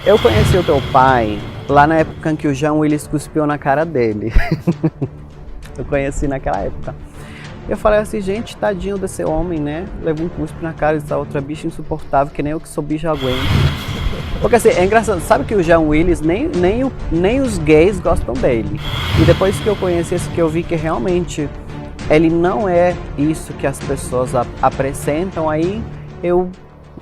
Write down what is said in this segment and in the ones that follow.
Eu conheci o teu pai lá na época em que o Jean Willis cuspiu na cara dele. Eu conheci naquela época. Eu falei assim, gente, tadinho desse homem, né? Levou um cuspe na cara dessa outra bicha insuportável, que nem eu que sou bicho aguento. Porque assim, é engraçado, sabe que o Jean Willis, nem os gays gostam dele. E depois que eu conheci esse, que eu vi que realmente ele não é isso que as pessoas apresentam, aí eu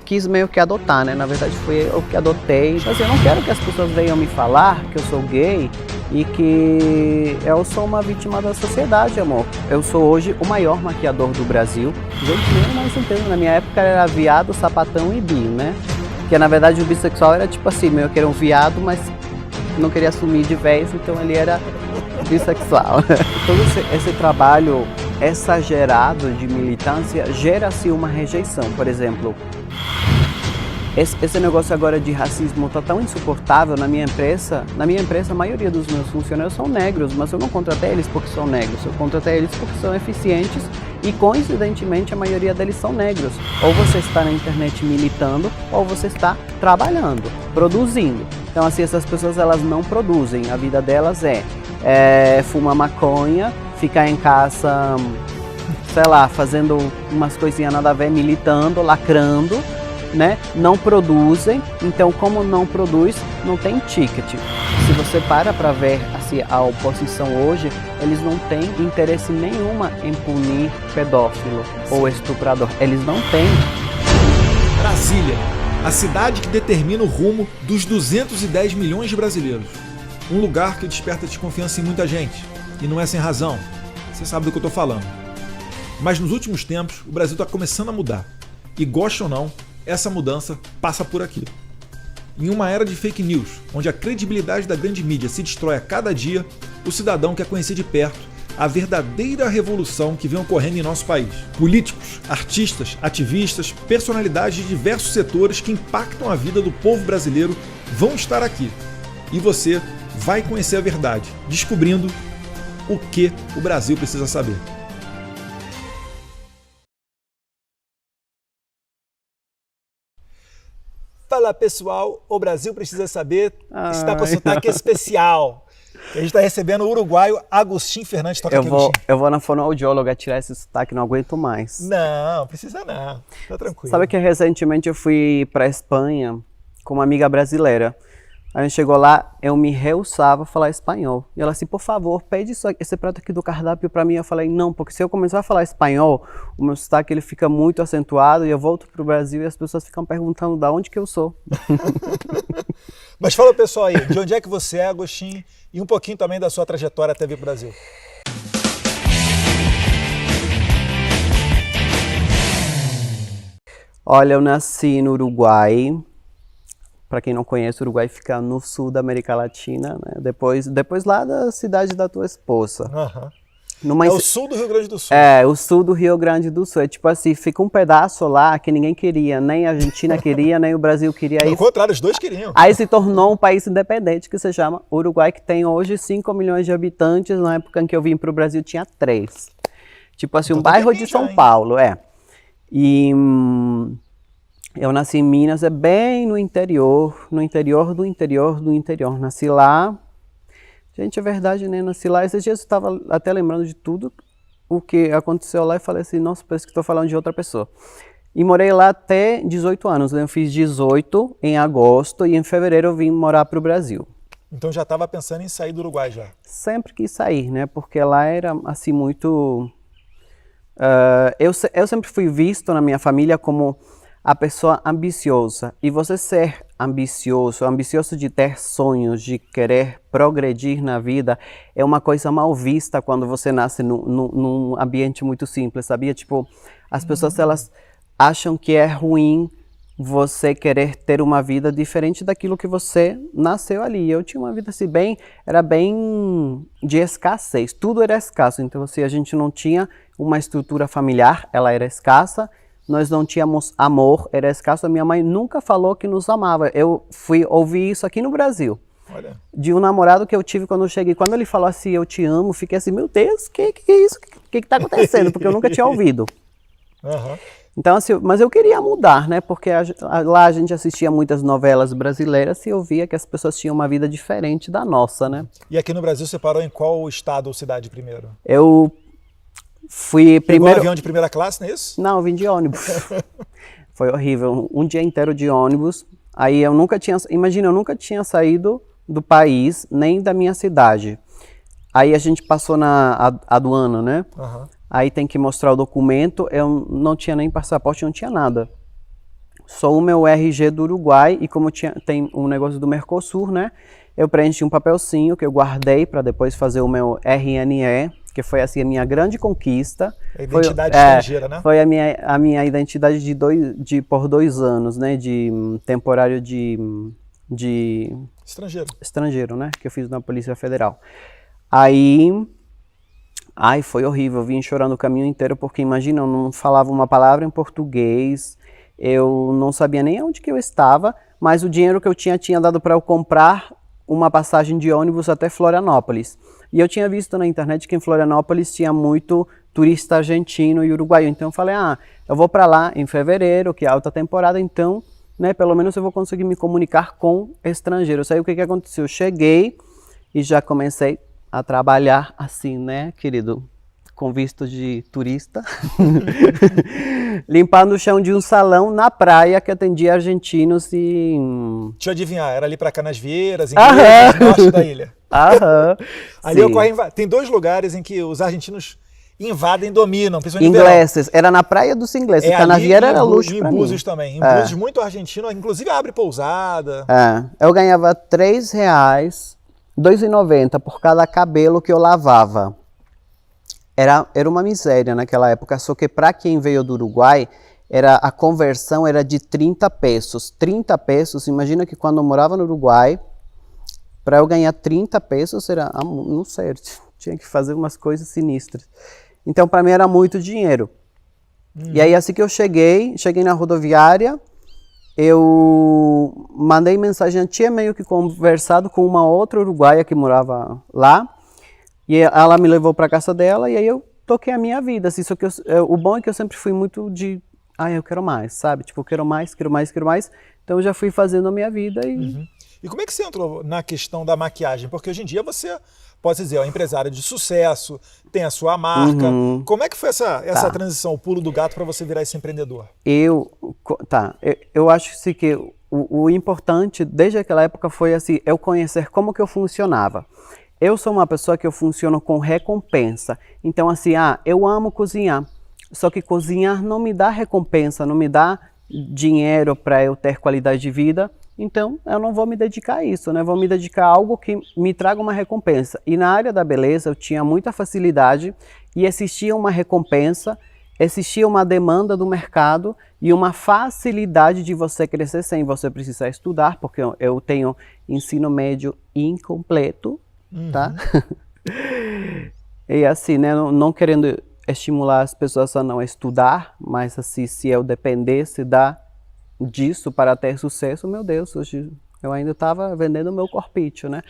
quis meio que adotar, né? Na verdade foi eu que adotei. Mas eu não quero que as pessoas venham me falar que eu sou gay e que eu sou uma vítima da sociedade, amor. Eu sou hoje o maior maquiador do Brasil. Gente, nem mais entendo. Na minha época era viado, sapatão e bi, né? Que na verdade o bissexual era tipo assim, meio que era um viado, mas não queria assumir de vez, então ele era bissexual. Todo esse trabalho exagerado de militância gera-se uma rejeição. Por exemplo, esse negócio agora de racismo tá tão insuportável na minha empresa. Na minha empresa, a maioria dos meus funcionários são negros, mas eu não contratei eles porque são negros, eu contratei eles porque são eficientes e, coincidentemente, a maioria deles são negros. Ou você está na internet militando, ou você está trabalhando, produzindo. Então, assim, essas pessoas, elas não produzem, a vida delas é fumar maconha, ficar em casa, sei lá, fazendo umas coisinhas nada a ver, militando, lacrando, né? Não produzem, então como não produz, não tem ticket. Se você para ver assim, a oposição hoje, eles não têm interesse nenhuma em punir pedófilo ou estuprador, eles não têm. Brasília, a cidade que determina o rumo dos 210 milhões de brasileiros. Um lugar que desperta desconfiança em muita gente, e não é sem razão, você sabe do que eu estou falando. Mas nos últimos tempos, o Brasil está começando a mudar, e goste ou não, essa mudança passa por aqui. Em uma era de fake news, onde a credibilidade da grande mídia se destrói a cada dia, o cidadão quer conhecer de perto a verdadeira revolução que vem ocorrendo em nosso país. Políticos, artistas, ativistas, personalidades de diversos setores que impactam a vida do povo brasileiro vão estar aqui. E você vai conhecer a verdade, descobrindo o que o Brasil precisa saber. Fala pessoal, o Brasil precisa saber, está com sotaque especial. A gente está recebendo o uruguaio Agustín Fernandes. Toca aqui, Agustín. Eu vou na fonoaudióloga tirar esse sotaque, não aguento mais. Não, precisa não, tá tranquilo. Sabe que recentemente eu fui para Espanha com uma amiga brasileira. A gente chegou lá, eu me rehusava a falar espanhol. E ela assim, por favor, pede esse prato aqui do cardápio para mim. Eu falei, não, porque se eu começar a falar espanhol, o meu sotaque ele fica muito acentuado e eu volto pro Brasil e as pessoas ficam perguntando de onde que eu sou. Mas fala pessoal aí, de onde é que você é, Agustín? E um pouquinho também da sua trajetória até vir pro Brasil. Olha, eu nasci no Uruguai. Para quem não conhece, o Uruguai fica no sul da América Latina, né? Depois lá da cidade da tua esposa. É o sul do Rio Grande do Sul. É, o sul do Rio Grande do Sul. É tipo assim, fica um pedaço lá que ninguém queria, nem a Argentina queria, nem o Brasil queria. Pelo contrário, os dois queriam. Aí se tornou um país independente que se chama Uruguai, que tem hoje 5 milhões de habitantes. Na época em que eu vim para o Brasil tinha 3. Tipo assim, então, um bairro de São Paulo, E... eu nasci em Minas, é bem no interior do interior do interior. Nasci lá, gente, é verdade, né? Nasci lá. Esses dias eu estava até lembrando de tudo o que aconteceu lá e falei assim, nossa, parece que estou falando de outra pessoa. E morei lá até 18 anos, né? Eu fiz 18 em agosto e em fevereiro eu vim morar para o Brasil. Então já estava pensando em sair do Uruguai já? Sempre quis sair, né? Porque lá era assim muito... eu sempre fui visto na minha família como a pessoa ambiciosa. E você ser ambicioso de ter sonhos, de querer progredir na vida, é uma coisa mal vista quando você nasce num ambiente muito simples, sabia? Tipo, as pessoas elas acham que é ruim você querer ter uma vida diferente daquilo que você nasceu ali. Eu tinha uma vida assim era bem de escassez, tudo era escasso. Então assim, a gente não tinha uma estrutura familiar, ela era escassa. Nós não tínhamos amor, era escasso. A minha mãe nunca falou que nos amava. Eu fui ouvir isso aqui no Brasil. Olha. De um namorado que eu tive quando eu cheguei. Quando ele falou assim, eu te amo, fiquei assim, meu Deus, que é isso? O que está acontecendo? Porque eu nunca tinha ouvido. Então, assim, mas eu queria mudar, né? Porque lá a gente assistia muitas novelas brasileiras e eu via que as pessoas tinham uma vida diferente da nossa, né? E aqui no Brasil você parou em qual estado ou cidade primeiro? Eu fui Pegou primeiro... um avião de primeira classe, não é isso? Não, eu vim de ônibus. Foi horrível, um dia inteiro de ônibus. Aí eu nunca tinha... Imagina, eu nunca tinha saído do país, nem da minha cidade. Aí a gente passou na aduana, né? Uhum. Aí tem que mostrar o documento, eu não tinha nem passaporte, não tinha nada. Só o meu RG do Uruguai e como tem um negócio do Mercosul, né? Eu preenchi um papelzinho que eu guardei para depois fazer o meu RNE, que foi assim a minha grande conquista. A identidade estrangeira, né? Foi a minha identidade por 2 anos, né? De temporário de estrangeiro, né? Que eu fiz na Polícia Federal. Ai, foi horrível, eu vim chorando o caminho inteiro, porque imagina, eu não falava uma palavra em português, eu não sabia nem onde que eu estava, mas o dinheiro que eu tinha dado para eu comprar uma passagem de ônibus até Florianópolis. E eu tinha visto na internet que em Florianópolis tinha muito turista argentino e uruguaio, então eu falei, eu vou para lá em fevereiro, que é alta temporada, então, né, pelo menos eu vou conseguir me comunicar com estrangeiros. Aí o que aconteceu? Eu cheguei e já comecei a trabalhar assim, né, querido, com visto de turista, limpando o chão de um salão na praia que atendia argentinos e... Deixa eu adivinhar, era ali para Canasvieiras, ingleses, norte da ilha. Ali ocorre, tem 2 lugares em que os argentinos invadem e dominam, principalmente ingleses, era na praia dos ingleses, Canasvieiras era luxo para mim. Em Búzios também, em Búzios muito argentino, inclusive abre pousada. Eu ganhava R$3, R$2,90 por cada cabelo que eu lavava. Era uma miséria naquela época, só que para quem veio do Uruguai, a conversão era de 30 pesos. 30 pesos, imagina que quando eu morava no Uruguai, para eu ganhar 30 pesos, não sei, tinha que fazer umas coisas sinistras. Então para mim era muito dinheiro. E aí assim que eu cheguei na rodoviária, eu mandei mensagem, eu tinha meio que conversado com uma outra uruguaia que morava lá, e ela me levou para casa dela, e aí eu toquei a minha vida, assim, só que o bom é que eu sempre fui muito de, eu quero mais, sabe, tipo, eu quero mais, então eu já fui fazendo a minha vida e... E como é que você entrou na questão da maquiagem? Porque hoje em dia você, pode dizer, é uma empresária de sucesso, tem a sua marca. Como é que foi essa transição, o pulo do gato para você virar esse empreendedor? Eu acho assim, que o importante desde aquela época foi assim, eu conhecer como que eu funcionava. Eu sou uma pessoa que eu funciono com recompensa. Então assim, eu amo cozinhar, só que cozinhar não me dá recompensa, não me dá dinheiro para eu ter qualidade de vida. Então, eu não vou me dedicar a isso, né? Vou me dedicar a algo que me traga uma recompensa. E na área da beleza eu tinha muita facilidade e existia uma recompensa, existia uma demanda do mercado e uma facilidade de você crescer sem você precisar estudar, porque eu tenho ensino médio incompleto, tá? E assim, né? Não querendo estimular as pessoas a não estudar, mas assim, se eu dependesse disso para ter sucesso, meu Deus, hoje eu ainda estava vendendo meu corpício, né?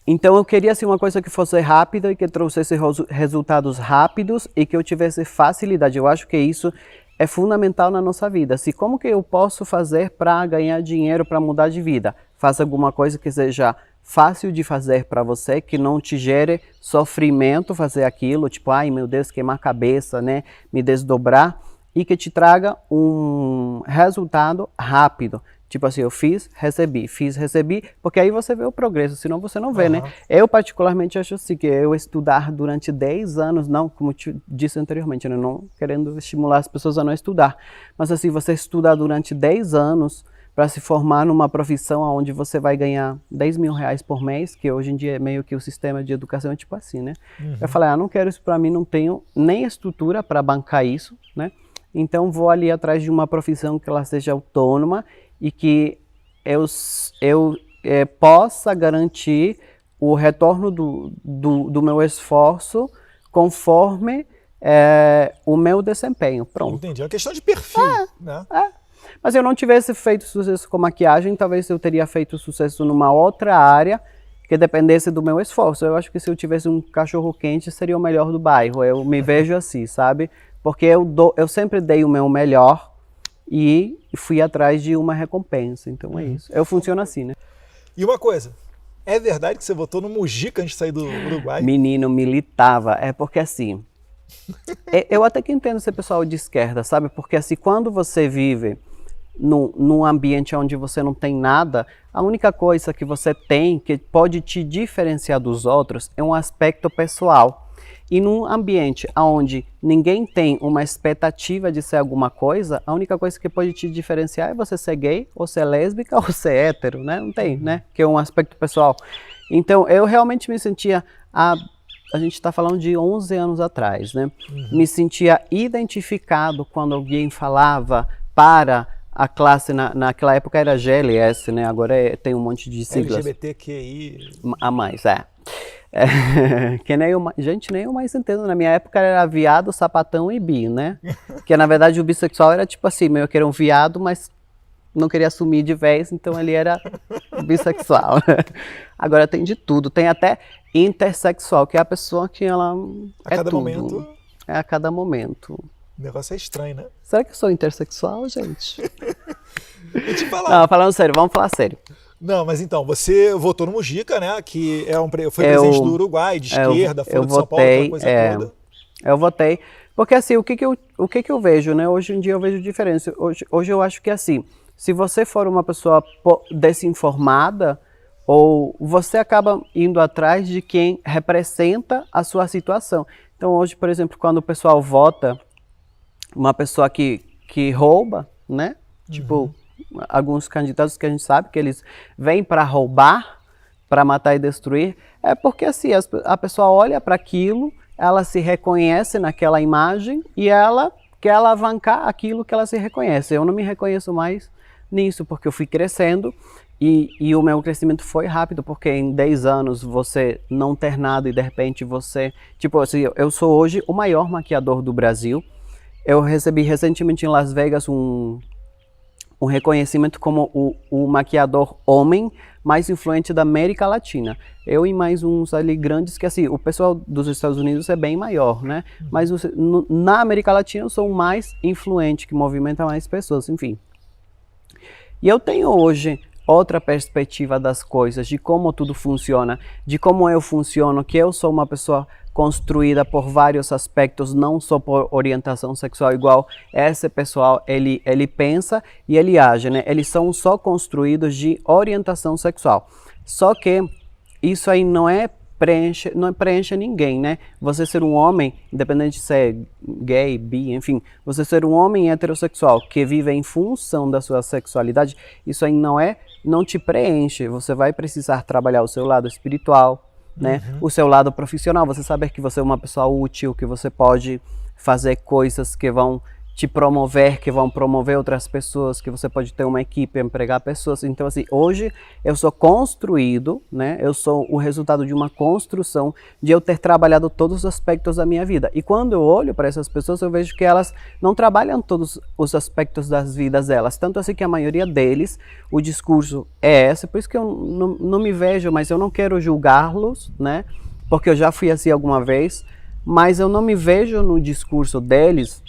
Então eu queria assim, uma coisa que fosse rápida e que trouxesse resultados rápidos e que eu tivesse facilidade. Eu acho que isso é fundamental na nossa vida. Assim, como que eu posso fazer para ganhar dinheiro, para mudar de vida? Faça alguma coisa que seja fácil de fazer para você, que não te gere sofrimento fazer aquilo, tipo, ai meu Deus, queimar a cabeça, né? Me desdobrar. E que te traga um resultado rápido. Tipo assim, eu fiz, recebi, porque aí você vê o progresso, senão você não vê, né? Eu particularmente acho assim, que eu estudar durante 10 anos, não, como te disse anteriormente, né? Não querendo estimular as pessoas a não estudar, mas assim, você estudar durante 10 anos para se formar numa profissão onde você vai ganhar R$10.000 por mês, que hoje em dia é meio que o sistema de educação é tipo assim, né? Eu falei, não quero isso para mim, não tenho nem estrutura para bancar isso, né? Então vou ali atrás de uma profissão que ela seja autônoma e que eu possa garantir o retorno do meu esforço conforme o meu desempenho. Pronto. Entendi. É uma questão de perfil, né? Mas se eu não tivesse feito sucesso com maquiagem, talvez eu teria feito sucesso numa outra área que dependesse do meu esforço. Eu acho que se eu tivesse um cachorro quente, seria o melhor do bairro. Eu me vejo assim, sabe? Porque eu sempre dei o meu melhor e fui atrás de uma recompensa. Então é isso. Eu funciono assim, né? E uma coisa, é verdade que você votou no Mujica antes de sair do Uruguai? Menino, militava. É porque assim, eu até que entendo ser pessoal de esquerda, sabe? Porque assim, quando você vive num ambiente onde você não tem nada, a única coisa que você tem que pode te diferenciar dos outros é um aspecto pessoal. E num ambiente onde ninguém tem uma expectativa de ser alguma coisa, a única coisa que pode te diferenciar é você ser gay, ou ser lésbica, ou ser hétero, né? Não tem, né? Que é um aspecto pessoal. Então, eu realmente me sentia... A gente está falando de 11 anos atrás, né? Me sentia identificado quando alguém falava para a classe, naquela época era GLS, né? Agora tem um monte de siglas. LGBTQI... A mais, que nem eu, gente, nem eu mais entendo. Na minha época era viado, sapatão e bi, né? Que na verdade o bissexual era tipo assim, meio que era um viado, mas não queria assumir de vez, então ele era bissexual. Agora tem de tudo, tem até intersexual, que é a pessoa que ela a cada momento. É a cada momento. O negócio é estranho, né? Será que eu sou intersexual, gente? E te falar. Não, falando sério, vamos falar sério. Não, mas então, você votou no Mujica, né? Que foi presidente do Uruguai, de esquerda, Folha de São Paulo, aquela coisa toda. Eu votei. Porque assim, o que eu vejo, né? Hoje em dia eu vejo diferença. Hoje eu acho que assim, se você for uma pessoa desinformada, ou você acaba indo atrás de quem representa a sua situação. Então hoje, por exemplo, quando o pessoal vota uma pessoa que rouba, né? Tipo, alguns candidatos que a gente sabe que eles vêm para roubar, para matar e destruir, é porque assim, a pessoa olha para aquilo, ela se reconhece naquela imagem e ela quer alavancar aquilo que ela se reconhece. Eu não me reconheço mais nisso, porque eu fui crescendo e o meu crescimento foi rápido, porque em 10 anos você não ter nada e de repente você... Tipo assim, eu sou hoje o maior maquiador do Brasil. Eu recebi recentemente em Las Vegas um reconhecimento como o maquiador homem mais influente da América Latina. Eu e mais uns ali grandes, que assim, o pessoal dos Estados Unidos é bem maior, né? Mas na América Latina eu sou o mais influente, que movimenta mais pessoas, enfim. E eu tenho hoje outra perspectiva das coisas, de como tudo funciona, de como eu funciono, que eu sou uma pessoa construída por vários aspectos, não só por orientação sexual, igual esse pessoal, ele pensa e ele age, né? Eles são só construídos de orientação sexual. Só que isso aí não preenche ninguém, né? Você ser um homem, independente de ser gay, bi, enfim, você ser um homem heterossexual que vive em função da sua sexualidade, isso aí não te preenche. Você vai precisar trabalhar o seu lado espiritual, né? O seu lado profissional, você saber que você é uma pessoa útil, que você pode fazer coisas que vão te promover, que vão promover outras pessoas, que você pode ter uma equipe, empregar pessoas. Então assim, hoje eu sou construído, né? Eu sou o resultado de uma construção, de eu ter trabalhado todos os aspectos da minha vida. E quando eu olho para essas pessoas, eu vejo que elas não trabalham todos os aspectos das vidas delas. Tanto assim que a maioria deles, o discurso é esse, por isso que eu não me vejo, mas eu não quero julgá-los, né? Porque eu já fui assim alguma vez, mas eu não me vejo no discurso deles,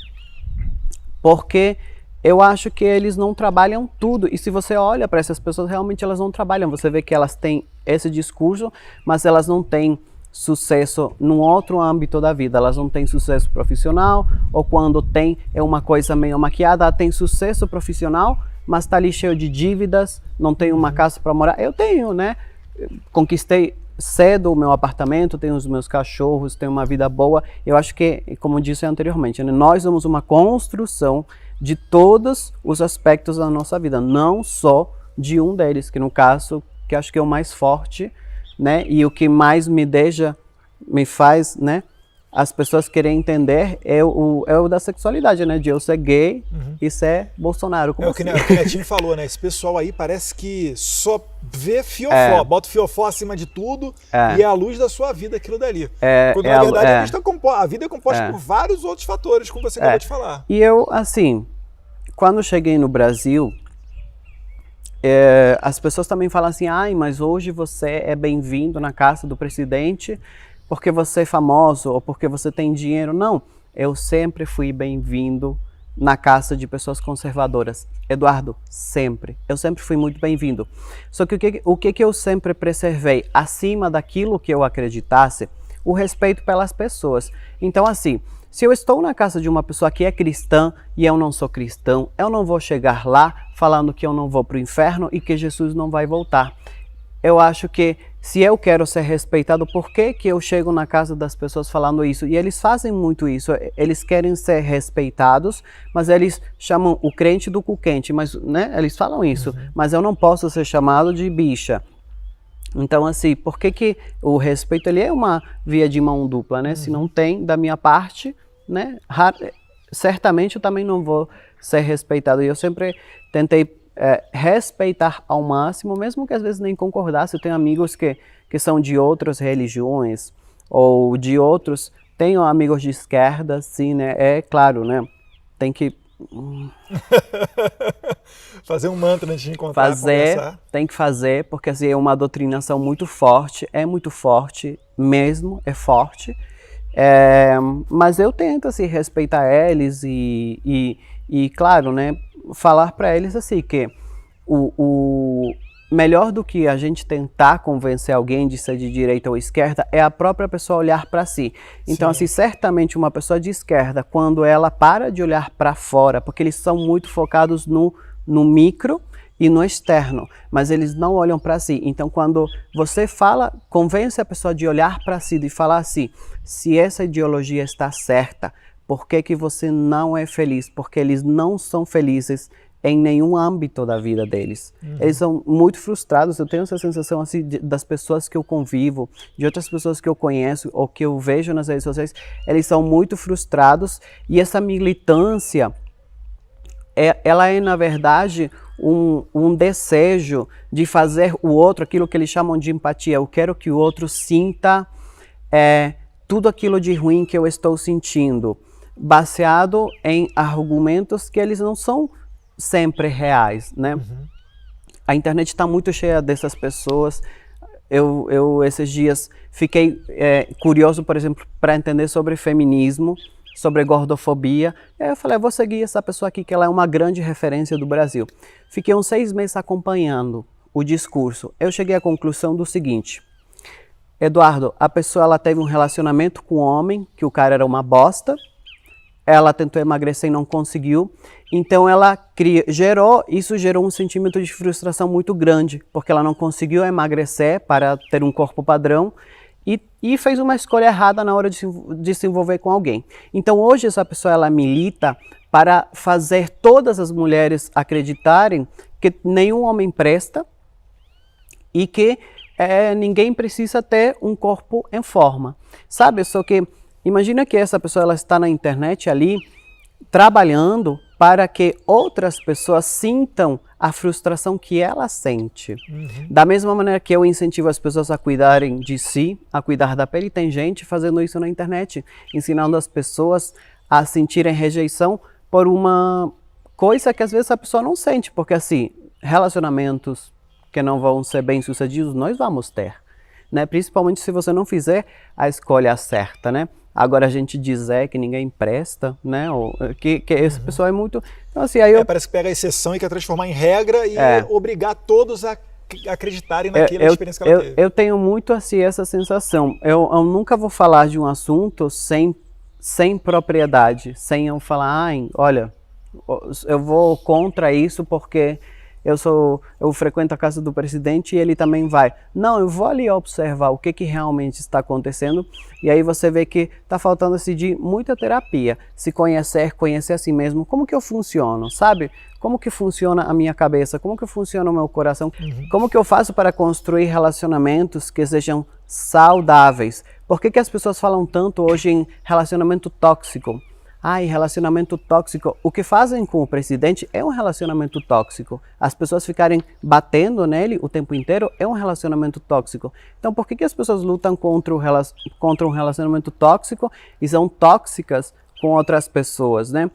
porque eu acho que eles não trabalham tudo. E se você olha para essas pessoas, realmente elas não trabalham. Você vê que elas têm esse discurso, mas elas não têm sucesso num outro âmbito da vida. Elas não têm sucesso profissional, ou quando tem, é uma coisa meio maquiada. Ela tem sucesso profissional, mas está ali cheio de dívidas, não tem uma casa para morar. Eu tenho, né? Conquistei cedo o meu apartamento, tenho os meus cachorros, tenho uma vida boa. Eu acho que, como disse anteriormente, né, nós somos uma construção de todos os aspectos da nossa vida, não só de um deles, que no caso, que acho que é o mais forte, né, e o que mais me faz, né, as pessoas querem entender é o da sexualidade, né? De eu ser gay e ser Bolsonaro. Como o que o Netinho falou, né? Esse pessoal aí parece que só vê fiofó, bota o fiofó acima de tudo e é a luz da sua vida aquilo dali. Quando na verdade a vida é composta por vários outros fatores, como você acabou de falar. E eu, assim, quando cheguei no Brasil, as pessoas também falam assim, ai, mas hoje você é bem-vindo na casa do presidente porque você é famoso ou porque você tem dinheiro. Não, eu sempre fui bem-vindo na casa de pessoas conservadoras. Eduardo, sempre. Eu sempre fui muito bem-vindo. Só que o que eu sempre preservei, acima daquilo que eu acreditasse, o respeito pelas pessoas. Então, assim, se eu estou na casa de uma pessoa que é cristã e eu não sou cristão, eu não vou chegar lá falando que eu não vou para o inferno e que Jesus não vai voltar. Eu acho que se eu quero ser respeitado, por que eu chego na casa das pessoas falando isso? E eles fazem muito isso, eles querem ser respeitados, mas eles chamam o crente do cu quente, mas, né, eles falam isso, mas eu não posso ser chamado de bicha. Então, assim, por que o respeito ele é uma via de mão dupla, né? Se não tem da minha parte, né, certamente eu também não vou ser respeitado. E eu sempre tentei respeitar ao máximo, mesmo que às vezes nem concordasse. Eu tenho amigos que são de outras religiões ou de outros. Tenho amigos de esquerda, sim, né? É claro, né? Tem que fazer um mantra antes de encontrar, conversar. Tem que fazer, porque assim, é uma doutrinação muito forte mesmo, é forte. Mas eu tento assim, respeitar eles e claro, né, falar para eles assim que o melhor do que a gente tentar convencer alguém de ser de direita ou esquerda é a própria pessoa olhar para si. Então, assim, certamente uma pessoa de esquerda, quando ela para de olhar para fora, porque eles são muito focados no micro e no externo, mas eles não olham para si. Então, quando você convence a pessoa de olhar para si, de falar assim, se essa ideologia está certa, por que você não é feliz? Porque eles não são felizes em nenhum âmbito da vida deles. Eles são muito frustrados. Eu tenho essa sensação assim das pessoas que eu convivo, de outras pessoas que eu conheço ou que eu vejo nas redes sociais, eles são muito frustrados e essa militância, ela é na verdade um desejo de fazer o outro, aquilo que eles chamam de empatia. Eu quero que o outro sinta tudo aquilo de ruim que eu estou sentindo, baseado em argumentos que eles não são sempre reais, né? A internet está muito cheia dessas pessoas. Eu esses dias fiquei curioso, por exemplo, para entender sobre feminismo, sobre gordofobia. Eu falei, vou seguir essa pessoa aqui, que ela é uma grande referência do Brasil. Fiquei uns 6 meses acompanhando o discurso. Eu cheguei à conclusão do seguinte: Eduardo, a pessoa ela teve um relacionamento com um homem, que o cara era uma bosta, ela tentou emagrecer e não conseguiu, então ela isso gerou um sentimento de frustração muito grande, porque ela não conseguiu emagrecer para ter um corpo padrão e fez uma escolha errada na hora de se envolver com alguém. Então hoje essa pessoa ela milita para fazer todas as mulheres acreditarem que nenhum homem presta e que ninguém precisa ter um corpo em forma, sabe? Só que imagina que essa pessoa ela está na internet ali trabalhando para que outras pessoas sintam a frustração que ela sente. Da mesma maneira que eu incentivo as pessoas a cuidarem de si, a cuidar da pele, tem gente fazendo isso na internet, ensinando as pessoas a sentirem rejeição por uma coisa que às vezes a pessoa não sente, porque assim, relacionamentos que não vão ser bem-sucedidos, nós vamos ter, né? Principalmente se você não fizer a escolha certa, né? Agora a gente dizer que ninguém presta, né? Ou que esse pessoal é muito... Então, assim, aí parece que pega a exceção e quer transformar em regra e obrigar todos a acreditarem naquela experiência que ela teve. Eu tenho muito assim essa sensação. Eu nunca vou falar de um assunto sem propriedade, sem eu falar, olha, eu vou contra isso porque eu frequento a casa do presidente e ele também vai. Não, eu vou ali observar o que realmente está acontecendo e aí você vê que está faltando assim, de muita terapia, se conhecer a si mesmo, como que eu funciono, sabe? Como que funciona a minha cabeça, como que funciona o meu coração, como que eu faço para construir relacionamentos que sejam saudáveis. Por que as pessoas falam tanto hoje em relacionamento tóxico? Relacionamento tóxico. O que fazem com o presidente é um relacionamento tóxico. As pessoas ficarem batendo nele o tempo inteiro é um relacionamento tóxico. Então, por que as pessoas lutam contra um relacionamento tóxico e são tóxicas com outras pessoas, né?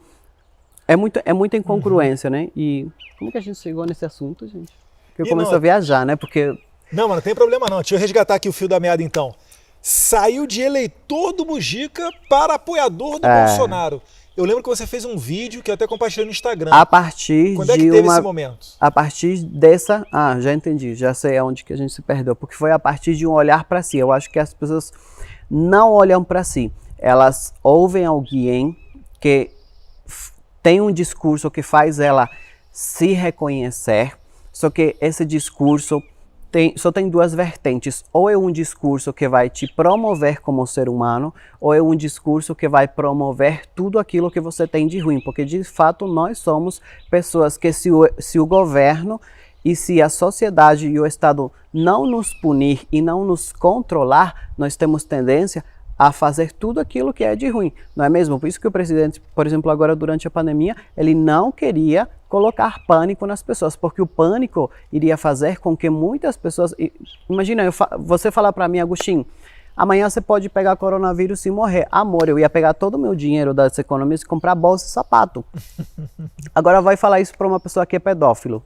É muita incongruência, né? E como que a gente chegou nesse assunto, gente? Eu começo a viajar, né? Porque... Não, mas não tem problema não. Deixa eu resgatar aqui o fio da meada, então. saiu de eleitor do Mujica para apoiador do Bolsonaro. Eu lembro que você fez um vídeo que eu até compartilhei no Instagram. A partir Quando é que teve esse momento? A partir dessa... Ah, já entendi, já sei aonde que a gente se perdeu. Porque foi a partir de um olhar para si. Eu acho que as pessoas não olham para si. Elas ouvem alguém que tem um discurso que faz ela se reconhecer, só que esse discurso só tem duas vertentes. Ou é um discurso que vai te promover como ser humano, ou é um discurso que vai promover tudo aquilo que você tem de ruim. Porque, de fato, nós somos pessoas que se o governo e se a sociedade e o Estado não nos punir e não nos controlar, nós temos tendência a fazer tudo aquilo que é de ruim, não é mesmo? Por isso que o presidente, por exemplo, agora durante a pandemia, ele não queria colocar pânico nas pessoas, porque o pânico iria fazer com que muitas pessoas... Imagina, você falar para mim, Agostinho, amanhã você pode pegar coronavírus e morrer. Amor, eu ia pegar todo o meu dinheiro das economias e comprar bolsa e sapato. Agora vai falar isso para uma pessoa que é pedófilo.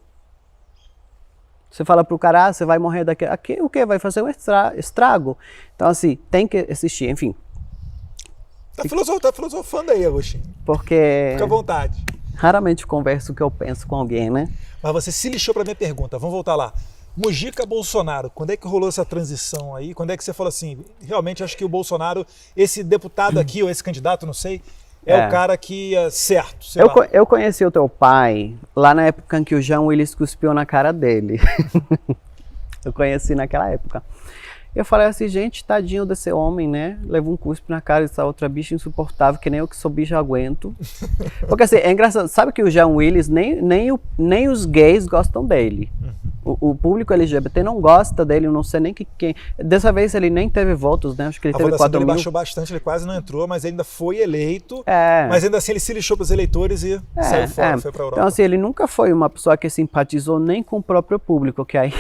Você fala pro cara, você vai morrer daqui. Aqui, o que? Vai fazer um estrago. Então, assim, tem que assistir, enfim. Tá filosofando aí, Agostinho. Porque... Fica à vontade. Raramente converso o que eu penso com alguém, né? Mas você se lixou pra minha pergunta. Vamos voltar lá. Mujica, Bolsonaro, quando é que rolou essa transição aí? Quando é que você falou assim, realmente acho que o Bolsonaro, esse deputado aqui, ou esse candidato, não sei... É o cara que é certo. Eu conheci o teu pai lá na época em que o Jean Willis cuspiu na cara dele. Eu conheci naquela época. Eu falei assim, gente, tadinho desse homem, né? Levou um cuspe na cara dessa outra bicha insuportável, que nem eu que sou bicho aguento. Porque assim, é engraçado, sabe que o Jean Willis, nem os gays gostam dele. O público LGBT não gosta dele, eu não sei nem quem. Dessa vez ele nem teve votos, né? Acho que ele teve 4 mil. Ele baixou bastante, ele quase não entrou, mas ainda foi eleito. Mas ainda assim ele se lixou para os eleitores e saiu fora, foi para a Europa. Então assim, ele nunca foi uma pessoa que simpatizou nem com o próprio público, que aí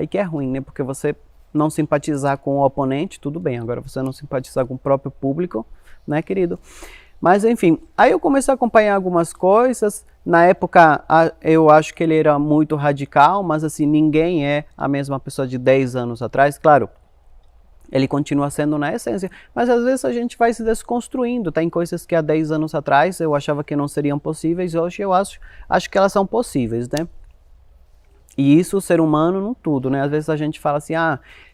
que é ruim, né? Porque você não simpatizar com o oponente, tudo bem. Agora você não simpatizar com o próprio público, né, querido? Mas enfim, aí eu comecei a acompanhar algumas coisas. Na época eu acho que ele era muito radical, mas assim, ninguém é a mesma pessoa de 10 anos atrás. Claro, ele continua sendo na essência, mas às vezes a gente vai se desconstruindo. Tem coisas que há 10 anos atrás eu achava que não seriam possíveis, hoje eu acho que elas são possíveis, né? E isso o ser humano não tudo, né? Às vezes a gente fala assim,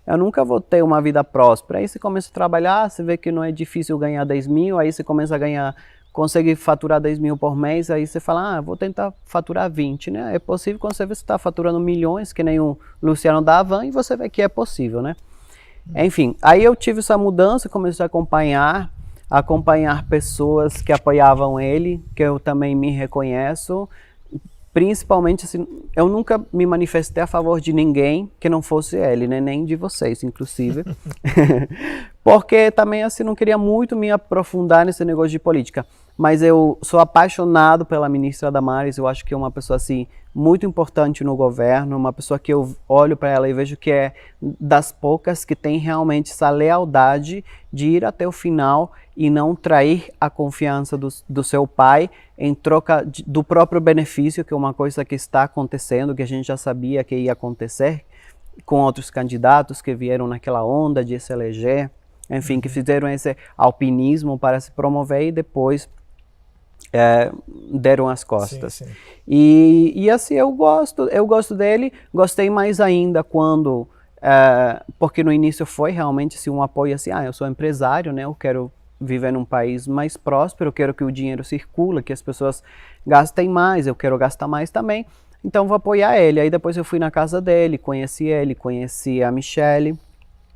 eu nunca vou ter uma vida próspera. Aí você começa a trabalhar, você vê que não é difícil ganhar 10 mil, aí você começa a ganhar, consegue faturar 10 mil por mês, aí você fala, vou tentar faturar 20, né? É possível quando você vê que você está faturando milhões, que nem o Luciano da Havan, e você vê que é possível, né? Enfim, aí eu tive essa mudança, comecei a acompanhar pessoas que apoiavam ele, que eu também me reconheço. Principalmente, assim, eu nunca me manifestei a favor de ninguém que não fosse ele, né? Nem de vocês, inclusive. Porque também, assim, não queria muito me aprofundar nesse negócio de política. Mas eu sou apaixonado pela ministra Damares, eu acho que é uma pessoa, assim, muito importante no governo, uma pessoa que eu olho para ela e vejo que é das poucas que tem realmente essa lealdade de ir até o final e não trair a confiança do seu pai em troca do próprio benefício, que é uma coisa que está acontecendo, que a gente já sabia que ia acontecer com outros candidatos que vieram naquela onda de se eleger, enfim, que fizeram esse alpinismo para se promover e depois deram as costas. Sim, sim. E assim, eu gosto dele, gostei mais ainda quando, porque no início foi realmente assim, um apoio assim, eu sou empresário, né, eu quero viver num país mais próspero, eu quero que o dinheiro circule, que as pessoas gastem mais, eu quero gastar mais também, então vou apoiar ele. Aí depois eu fui na casa dele, conheci a Michelle.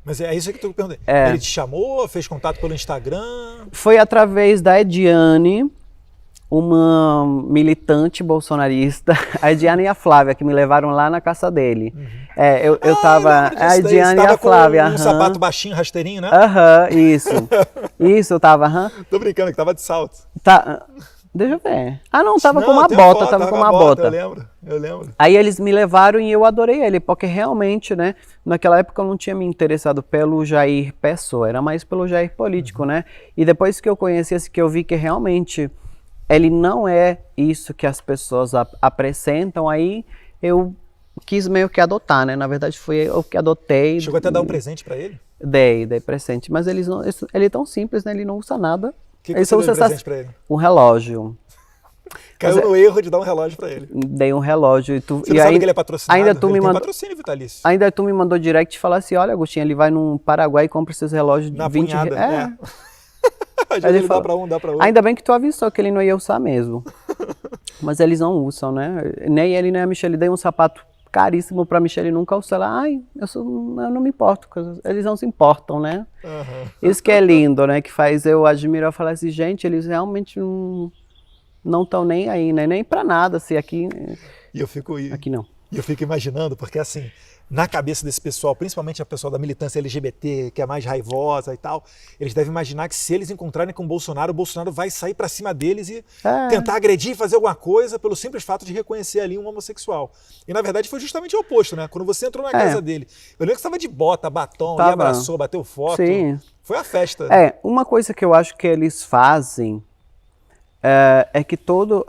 Mas é isso que eu perguntei. Ele te chamou, fez contato pelo Instagram? Foi através da Ediane, uma militante bolsonarista, a Ediane e a Flávia, que me levaram lá na casa dele. Eu tava, a Ediane e a Flávia. Com um sapato baixinho, rasteirinho, né? Isso, eu tava, Tô brincando, que tava de salto. Deixa eu ver. Não, tava com uma bota, tava com uma bota. Eu lembro. Aí eles me levaram e eu adorei ele, porque realmente, né, naquela época eu não tinha me interessado pelo Jair pessoa, era mais pelo Jair político, né? E depois que eu conheci esse, que eu vi que realmente ele não é isso que as pessoas apresentam, aí eu quis meio que adotar, né? Na verdade foi eu que adotei. Chegou até a dar um presente pra ele? Dei presente. Mas ele é tão simples, né? Ele não usa nada. O que Ele você só deu de usa presente pra ele? um relógio. Caiu no erro de dar um relógio pra ele. Dei um relógio. Você não sabe que ele é patrocinado? Ainda tu ele me tem mandou, patrocínio vitalício. ainda tu me mandou direct e falar assim, olha, Agostinho, ele vai no Paraguai e compra esses relógios de Na 20 punhada, reais. Às vezes ele dá pra um, dá pra outro. Ainda bem que tu avisou que ele não ia usar mesmo. Mas eles não usam, né? Nem ele, nem a Michelle. Dei um sapato caríssimo pra Michelle nunca usar. Ela, eu não me importo. Eles não se importam, né? Isso que é lindo, né? Que faz eu admirar. Eu falar assim, gente, eles realmente não estão nem aí, né? Nem pra nada, assim, aqui... E eu fico... Aqui não. E eu fico imaginando, porque assim, na cabeça desse pessoal, principalmente a pessoal da militância LGBT, que é mais raivosa e tal, eles devem imaginar que se eles encontrarem com o Bolsonaro vai sair pra cima deles e tentar agredir, fazer alguma coisa pelo simples fato de reconhecer ali um homossexual. E na verdade foi justamente o oposto, né? Quando você entrou na casa dele, eu lembro que você estava de bota, batom, e abraçou, bateu foto. Sim. Foi a festa. Uma coisa que eu acho que eles fazem é que todo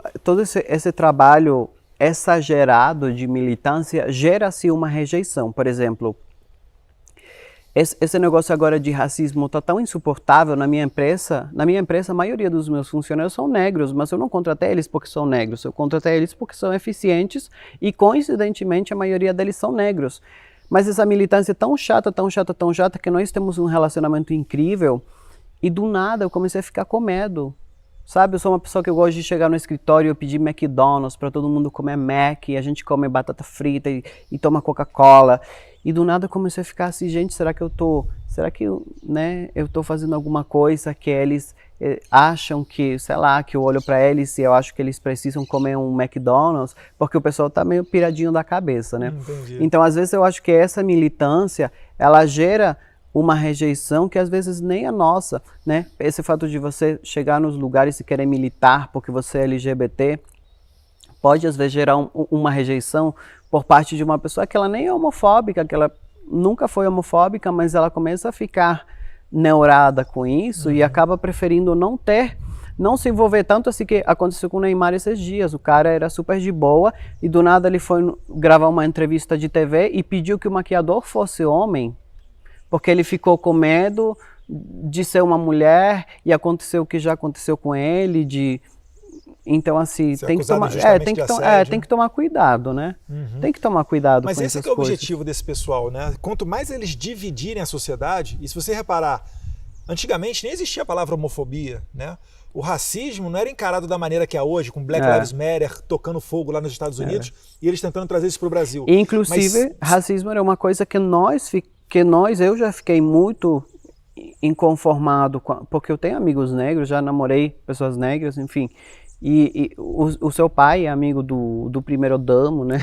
esse trabalho exagerado de militância gera-se uma rejeição. Por exemplo, esse negócio agora de racismo está tão insuportável na minha empresa. Na minha empresa, a maioria dos meus funcionários são negros, mas eu não contratei eles porque são negros, eu contratei eles porque são eficientes e, coincidentemente, a maioria deles são negros. Mas essa militância é tão chata, tão chata, tão chata, que nós temos um relacionamento incrível e, do nada, eu comecei a ficar com medo. Sabe, eu sou uma pessoa que eu gosto de chegar no escritório e pedir McDonald's para todo mundo comer Mac, e a gente come batata frita e toma Coca-Cola. E do nada eu comecei a ficar assim, gente, será que eu tô fazendo alguma coisa que eles acham que, sei lá, que eu olho para eles e eu acho que eles precisam comer um McDonald's, porque o pessoal tá meio piradinho da cabeça, né? Entendi. Então, às vezes eu acho que essa militância, ela gera uma rejeição que às vezes nem é nossa, né? Esse fato de você chegar nos lugares e querer militar porque você é LGBT, pode às vezes gerar uma rejeição por parte de uma pessoa que ela nem é homofóbica, que ela nunca foi homofóbica, mas ela começa a ficar neurada com isso e acaba preferindo não se envolver tanto, assim que aconteceu com o Neymar esses dias. O cara era super de boa e do nada ele foi gravar uma entrevista de TV e pediu que o maquiador fosse homem, porque ele ficou com medo de ser uma mulher e aconteceu o que já aconteceu com ele, então assim, tem que tomar cuidado, né? Tem que tomar cuidado com essas coisas. Mas esse é o objetivo desse pessoal, né? Quanto mais eles dividirem a sociedade, e se você reparar, antigamente nem existia a palavra homofobia, né? O racismo não era encarado da maneira que é hoje, com Black Lives Matter tocando fogo lá nos Estados Unidos e eles tentando trazer isso para o Brasil. Inclusive, racismo era uma coisa que eu já fiquei muito inconformado, porque eu tenho amigos negros, já namorei pessoas negras, enfim, e o seu pai é amigo do primeiro damo, né?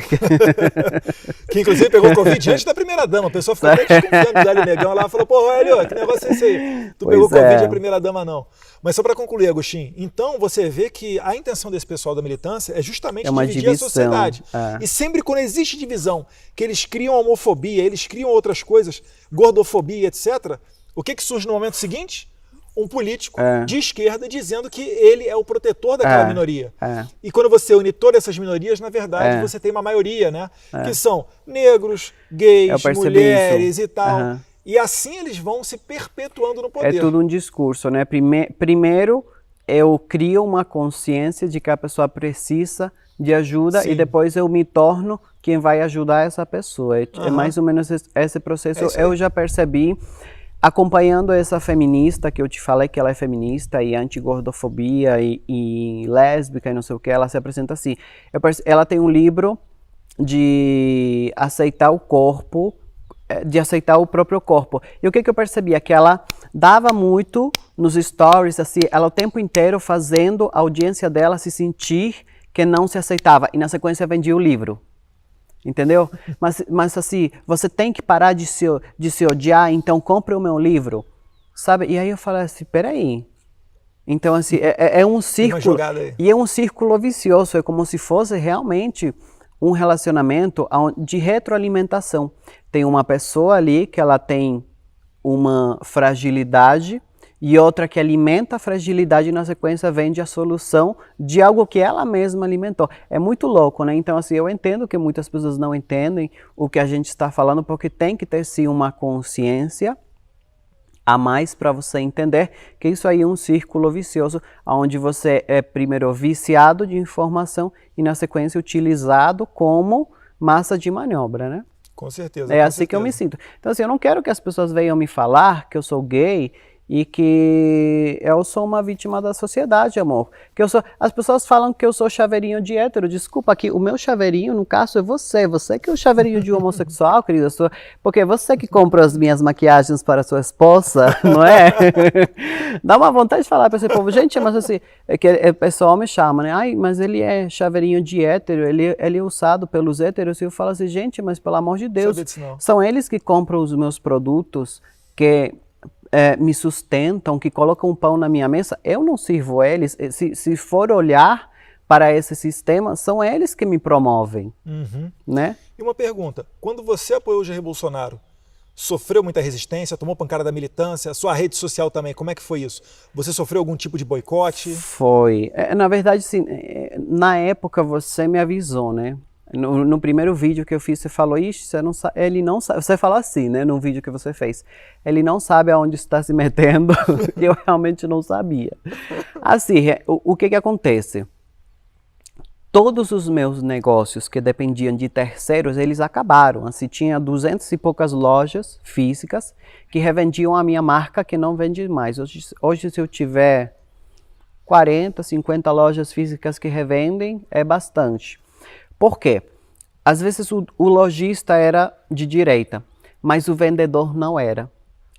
Que inclusive pegou Covid antes da primeira dama, a pessoa ficou até desconfiando do Hélio Negão, ela falou, pô, Hélio, que negócio é esse aí? Tu pegou Covid a primeira dama não. Mas só para concluir, Agostinho, então você vê que a intenção desse pessoal da militância é justamente dividir a sociedade. E sempre quando existe divisão, que eles criam homofobia, eles criam outras coisas, gordofobia, etc., o que surge no momento seguinte? Um político de esquerda dizendo que ele é o protetor daquela minoria. E quando você une todas essas minorias, na verdade, você tem uma maioria, né? Que são negros, gays, mulheres e tal. E assim eles vão se perpetuando no poder. É tudo um discurso, né? Primeiro, eu crio uma consciência de que a pessoa precisa de ajuda e depois eu me torno quem vai ajudar essa pessoa. É mais ou menos esse processo. Eu já percebi, acompanhando essa feminista que eu te falei que ela é feminista e anti-gordofobia e lésbica e não sei o que, ela se apresenta assim. Ela tem um livro de aceitar o corpo, de aceitar o próprio corpo. E o que eu percebi é que ela dava muito nos stories, assim, ela o tempo inteiro fazendo a audiência dela se sentir que não se aceitava. E na sequência vendia o livro. Entendeu? Mas assim, você tem que parar de se odiar, então compre o meu livro. Sabe? E aí eu falei assim, peraí. Então assim, é um círculo. E é um círculo vicioso, é como se fosse realmente um relacionamento de retroalimentação. Tem uma pessoa ali que ela tem uma fragilidade e outra que alimenta a fragilidade e na sequência vende a solução de algo que ela mesma alimentou. É muito louco, né? Então assim, eu entendo que muitas pessoas não entendem o que a gente está falando porque tem que ter sim uma consciência a mais para você entender que isso aí é um círculo vicioso, onde você é primeiro viciado de informação e na sequência utilizado como massa de manobra, né? Com certeza. É assim que eu me sinto. Então assim, eu não quero que as pessoas venham me falar que eu sou gay e que eu sou uma vítima da sociedade, amor. Que eu sou... As pessoas falam que eu sou chaveirinho de hétero. Desculpa, aqui o meu chaveirinho, no caso, é você. Você que é o chaveirinho de homossexual, querida. Porque é você que compra as minhas maquiagens para sua esposa, não é? Dá uma vontade de falar para esse povo. Gente, mas assim, é que o pessoal me chama, né? Ai, mas ele é chaveirinho de hétero, ele é usado pelos héteros. E eu falo assim, gente, mas pelo amor de Deus, são eles que compram os meus produtos, que... me sustentam, que colocam pão na minha mesa, eu não sirvo eles. Se for olhar para esse sistema, são eles que me promovem. Né? E uma pergunta, quando você apoiou o Jair Bolsonaro, sofreu muita resistência, tomou pancada da militância, sua rede social também, como é que foi isso? Você sofreu algum tipo de boicote? Foi. Na verdade, sim, na época você me avisou, né? No primeiro vídeo que eu fiz, você falou, ixi, ele não sabe, você falou assim, né, no vídeo que você fez, ele não sabe aonde está se metendo, e eu realmente não sabia. Assim, o que acontece? Todos os meus negócios que dependiam de terceiros, eles acabaram. Assim, tinha 200 e poucas lojas físicas que revendiam a minha marca, que não vende mais. Hoje se eu tiver 40, 50 lojas físicas que revendem, é bastante. Por quê? Às vezes o lojista era de direita, mas o vendedor não era.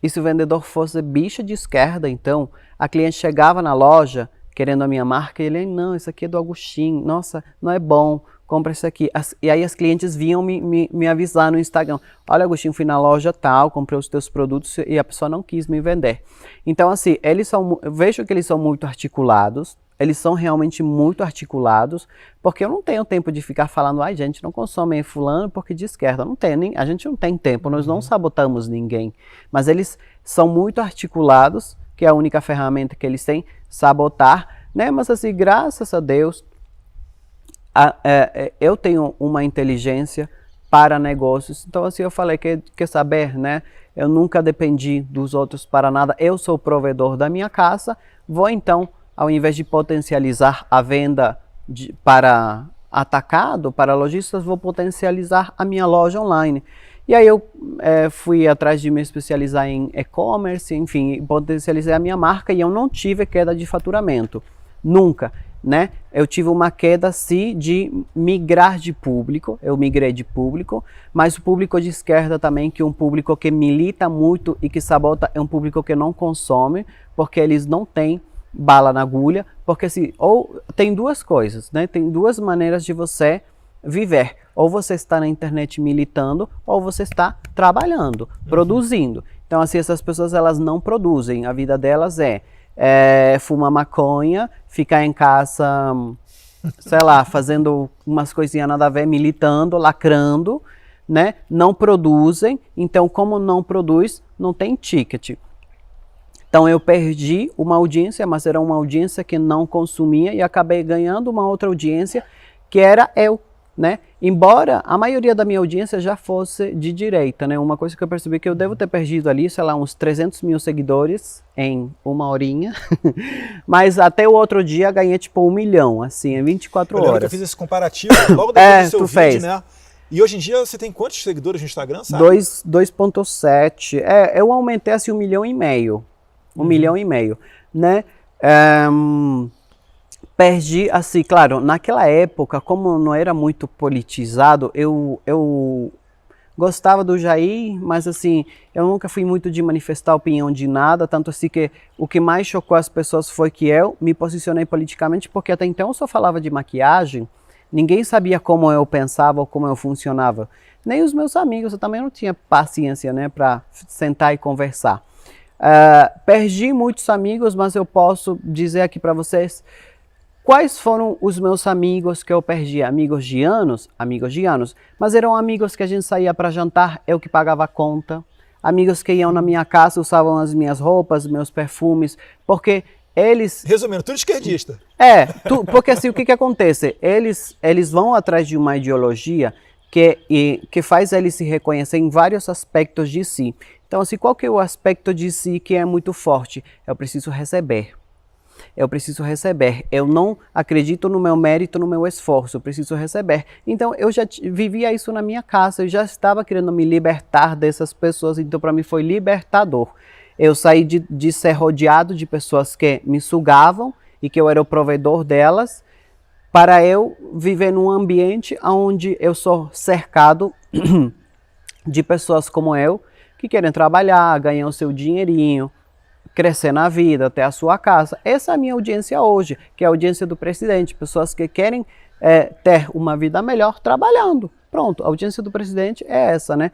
E se o vendedor fosse bicha de esquerda, então, a cliente chegava na loja querendo a minha marca e ele, não, isso aqui é do Agostinho, nossa, não é bom, compra isso aqui. E aí as clientes vinham me avisar no Instagram, olha Agostinho, fui na loja tal, comprei os teus produtos e a pessoa não quis me vender. Então assim, eu vejo que eles são muito articulados, eles são realmente muito articulados, porque eu não tenho tempo de ficar falando, ai gente, não consome fulano porque de esquerda. Não tem, a gente não tem tempo, nós não sabotamos ninguém. Mas eles são muito articulados, que é a única ferramenta que eles têm, sabotar, né? Mas assim, graças a Deus, eu tenho uma inteligência para negócios. Então assim, eu falei, quer saber, né? Eu nunca dependi dos outros para nada, eu sou o provedor da minha casa, vou então, ao invés de potencializar a venda para atacado, para lojistas, vou potencializar a minha loja online. E aí eu fui atrás de me especializar em e-commerce, enfim, potencializei a minha marca e eu não tive queda de faturamento, nunca, né? Eu tive uma queda sim de migrar de público, eu migrei de público, mas o público de esquerda também, que é um público que milita muito e que sabota, é um público que não consome, porque eles não têm bala na agulha, porque assim, ou tem duas coisas, né? Tem duas maneiras de você viver. Ou você está na internet militando, ou você está trabalhando, produzindo. Então assim, essas pessoas elas não produzem, a vida delas é fumar maconha, ficar em casa, sei lá, fazendo umas coisinhas nada a ver, militando, lacrando, né? Não produzem, então como não produz, não tem ticket. Então eu perdi uma audiência, mas era uma audiência que não consumia e acabei ganhando uma outra audiência que era eu, né? Embora a maioria da minha audiência já fosse de direita, né? Uma coisa que eu percebi que eu devo ter perdido ali, sei lá, uns 300 mil seguidores em uma horinha, mas até o outro dia ganhei tipo 1 milhão, assim, em 24 horas. Eu lembro que eu fiz esse comparativo logo depois do seu vídeo, fez. Né? E hoje em dia você tem quantos seguidores no Instagram, sabe? 2,7. Eu aumentei assim 1,5 milhão. 1,5 milhão, né? Perdi, assim, claro, naquela época, como não era muito politizado, eu gostava do Jair, mas assim, eu nunca fui muito de manifestar opinião de nada, tanto assim que o que mais chocou as pessoas foi que eu me posicionei politicamente, porque até então eu só falava de maquiagem, ninguém sabia como eu pensava ou como eu funcionava. Nem os meus amigos, eu também não tinha paciência, né, para sentar e conversar. Perdi muitos amigos, mas eu posso dizer aqui para vocês quais foram os meus amigos que eu perdi. Amigos de anos, mas eram amigos que a gente saía para jantar, eu que pagava a conta. Amigos que iam na minha casa, usavam as minhas roupas, meus perfumes, porque eles... Resumindo, tudo esquerdista. Porque assim, o que acontece? Eles vão atrás de uma ideologia que faz ele se reconhecer em vários aspectos de si. Então, assim, qual que é o aspecto de si que é muito forte? Eu preciso receber. Eu preciso receber. Eu não acredito no meu mérito, no meu esforço. Eu preciso receber. Então, eu já vivia isso na minha casa. Eu já estava querendo me libertar dessas pessoas. Então, para mim foi libertador. Eu saí de ser rodeado de pessoas que me sugavam e que eu era o provedor delas, para eu viver num ambiente onde eu sou cercado de pessoas como eu, que querem trabalhar, ganhar o seu dinheirinho, crescer na vida, ter a sua casa. Essa é a minha audiência hoje, que é a audiência do presidente. Pessoas que querem ter uma vida melhor trabalhando. Pronto, a audiência do presidente é essa, né?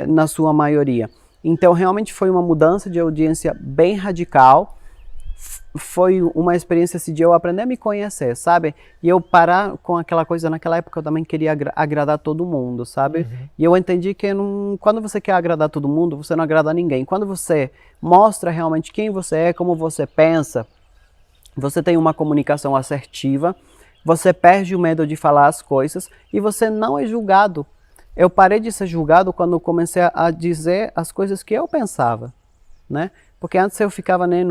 Na sua maioria. Então, realmente foi uma mudança de audiência bem radical. Foi uma experiência assim, de eu aprender a me conhecer, sabe? E eu parar com aquela coisa, naquela época eu também queria agradar todo mundo, sabe? Uhum. E eu entendi que quando você quer agradar todo mundo, você não agrada ninguém. Quando você mostra realmente quem você é, como você pensa, você tem uma comunicação assertiva, você perde o medo de falar as coisas e você não é julgado. Eu parei de ser julgado quando eu comecei a dizer as coisas que eu pensava, né? Porque antes eu ficava, né,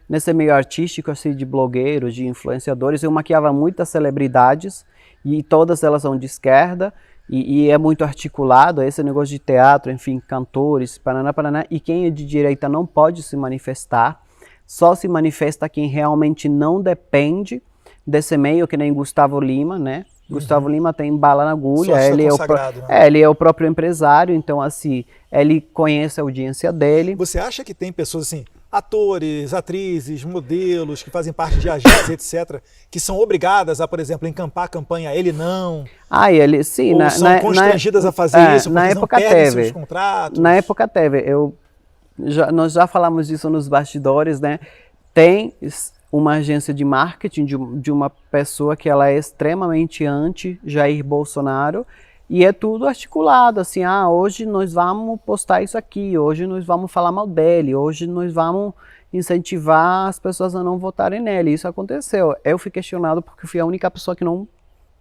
nesse meio artístico, assim, de blogueiros, de influenciadores, eu maquiava muitas celebridades e todas elas são de esquerda e é muito articulado, esse negócio de teatro, enfim, cantores, paraná, e quem é de direita não pode se manifestar, só se manifesta quem realmente não depende desse meio, que nem Gustavo Lima, né? Uhum. Gustavo Lima tem bala na agulha, ele é o próprio empresário, então assim, ele conhece a audiência dele. Você acha que tem pessoas assim, atores, atrizes, modelos, que fazem parte de agências, etc., que são obrigadas a, por exemplo, encampar a campanha ele não? Ele sim. Ou são constrangidas a fazer isso, na época não perdem seus contratos? Na época teve, nós já falamos disso nos bastidores, né? Tem uma agência de marketing de uma pessoa que ela é extremamente anti-Jair Bolsonaro e é tudo articulado, assim, hoje nós vamos postar isso aqui, hoje nós vamos falar mal dele, hoje nós vamos incentivar as pessoas a não votarem nele. Isso aconteceu. Eu fui questionado porque fui a única pessoa que não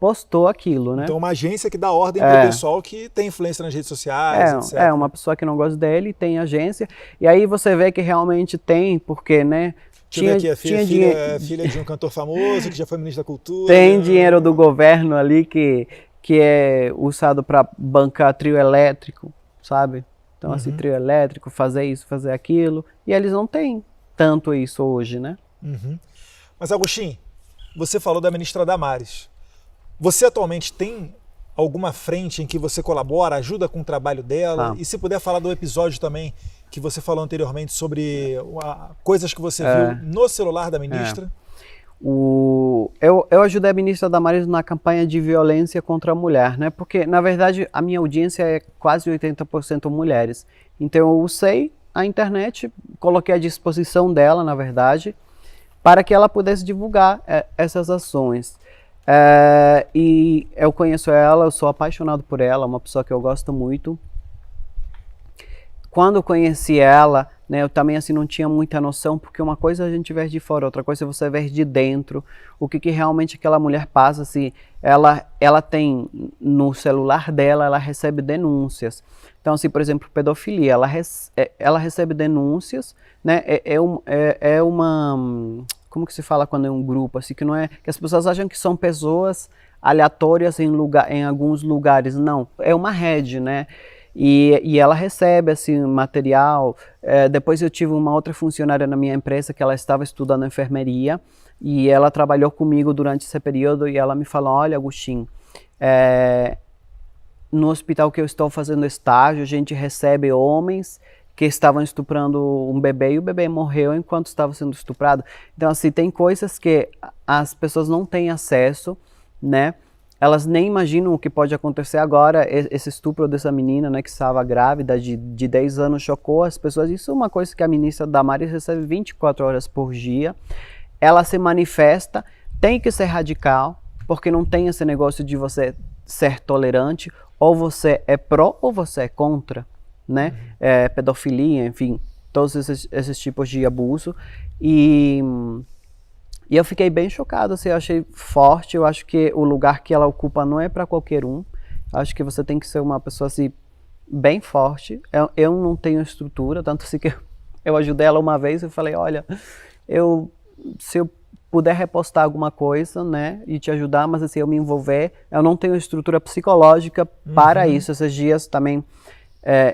postou aquilo, né? Então uma agência que dá ordem para o pessoal que tem influência nas redes sociais, etc. Uma pessoa que não gosta dele tem agência, e aí você vê que realmente tem, porque, né? Tinha aqui a filha de um cantor famoso que já foi ministro da Cultura. Tem dinheiro do governo ali que é usado para bancar trio elétrico, sabe? Então, assim, trio elétrico, fazer isso, fazer aquilo. E eles não têm tanto isso hoje, né? Uhum. Mas, Agostinho, você falou da ministra Damares. Você atualmente tem alguma frente em que você colabora, ajuda com o trabalho dela? E se puder falar do episódio também que você falou anteriormente sobre coisas que você viu no celular da ministra. Eu ajudei a ministra Damares na campanha de violência contra a mulher, né? Porque, na verdade, a minha audiência é quase 80% mulheres. Então, eu usei a internet, coloquei à disposição dela, na verdade, para que ela pudesse divulgar essas ações. E eu conheço ela, eu sou apaixonado por ela, uma pessoa que eu gosto muito. Quando eu conheci ela, né, eu também assim não tinha muita noção, porque uma coisa é a gente ver de fora, outra coisa é você ver de dentro, o que realmente aquela mulher passa, assim, ela tem no celular dela, ela recebe denúncias. Então, assim, por exemplo, pedofilia, ela recebe denúncias, né, é uma, como que se fala quando é um grupo, assim, que não é, que as pessoas acham que são pessoas aleatórias em alguns lugares, não, é uma rede, né. E ela recebe assim material. Depois eu tive uma outra funcionária na minha empresa que ela estava estudando enfermeria e ela trabalhou comigo durante esse período e ela me falou: olha, Agostinho, no hospital que eu estou fazendo estágio, a gente recebe homens que estavam estuprando um bebê e o bebê morreu enquanto estava sendo estuprado. Então, assim, tem coisas que as pessoas não têm acesso, né? Elas nem imaginam o que pode acontecer agora. Esse estupro dessa menina, né, que estava grávida de 10 anos, chocou as pessoas. Isso é uma coisa que a ministra Damares recebe 24 horas por dia. Ela se manifesta, tem que ser radical, porque não tem esse negócio de você ser tolerante, ou você é pró ou você é contra, né? Pedofilia, enfim, todos esses tipos de abuso. E eu fiquei bem chocado, assim, eu achei forte, eu acho que o lugar que ela ocupa não é para qualquer um. Acho que você tem que ser uma pessoa assim, bem forte. Eu não tenho estrutura, tanto assim que eu ajudei ela uma vez, eu falei, olha, se eu puder repostar alguma coisa, né, e te ajudar, mas assim, eu me envolver, eu não tenho estrutura psicológica para isso. Esses dias também,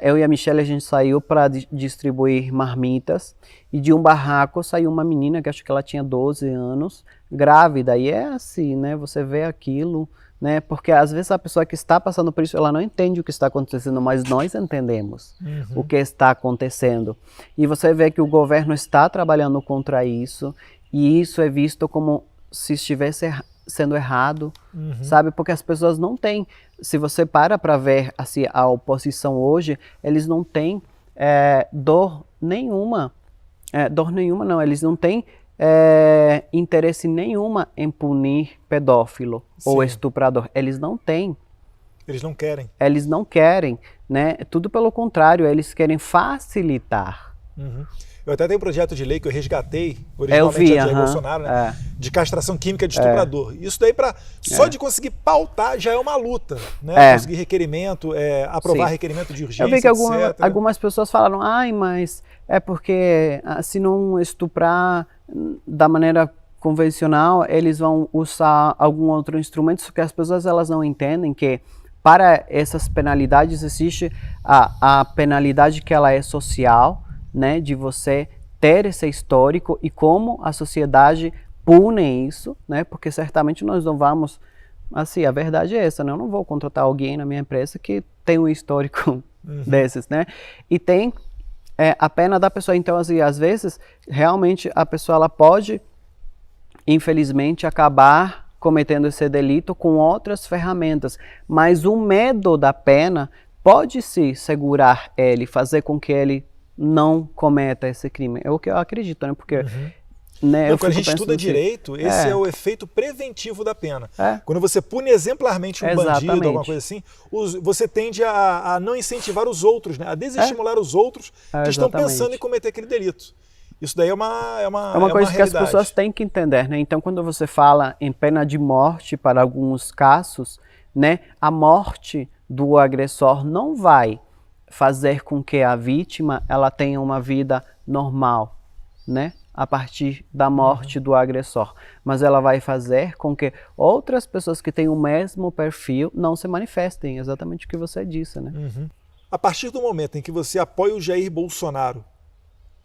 eu e a Michelle, a gente saiu para distribuir marmitas, e de um barraco saiu uma menina, que acho que ela tinha 12 anos, grávida, e é assim, né, você vê aquilo, né, porque às vezes a pessoa que está passando por isso, ela não entende o que está acontecendo, mas nós entendemos o que está acontecendo. E você vê que o governo está trabalhando contra isso, e isso é visto como se estivesse sendo errado, sabe? Porque as pessoas não têm, se você para ver assim, a oposição hoje, eles não têm dor nenhuma não, eles não têm interesse nenhuma em punir pedófilo ou estuprador, eles não têm. Eles não querem. Eles não querem, né? Tudo pelo contrário, eles querem facilitar. Eu até tenho um projeto de lei que eu resgatei, originalmente a Jair Bolsonaro, né? De castração química de estuprador. Isso daí, só de conseguir pautar, já é uma luta, né? Conseguir requerimento, aprovar requerimento de urgência, eu vi que etc. algumas pessoas falaram, mas é porque se não estuprar da maneira convencional, eles vão usar algum outro instrumento, só que as pessoas elas não entendem que para essas penalidades existe a penalidade que ela é social, né, de você ter esse histórico e como a sociedade pune isso, né, porque certamente nós não vamos, assim, a verdade é essa, né, eu não vou contratar alguém na minha empresa que tem um histórico desses, né, e tem a pena da pessoa, então, assim, às vezes, realmente a pessoa, ela pode, infelizmente, acabar cometendo esse delito com outras ferramentas, mas o medo da pena pode sim segurar ele, fazer com que ele não cometa esse crime. É o que eu acredito, né? Porque né, quando a gente estuda direito, esse é o efeito preventivo da pena. Quando você pune exemplarmente um bandido, alguma coisa assim, você tende a não incentivar os outros, né? A desestimular os outros que estão pensando em cometer aquele delito. Isso daí é uma coisa que as realidade. pessoas têm que entender, né? Então, quando você fala em pena de morte para alguns casos, né, a morte do agressor não vai fazer com que a vítima ela tenha uma vida normal, né? A partir da morte do agressor. Mas ela vai fazer com que outras pessoas que têm o mesmo perfil não se manifestem, exatamente o que você disse, né? A partir do momento em que você apoia o Jair Bolsonaro,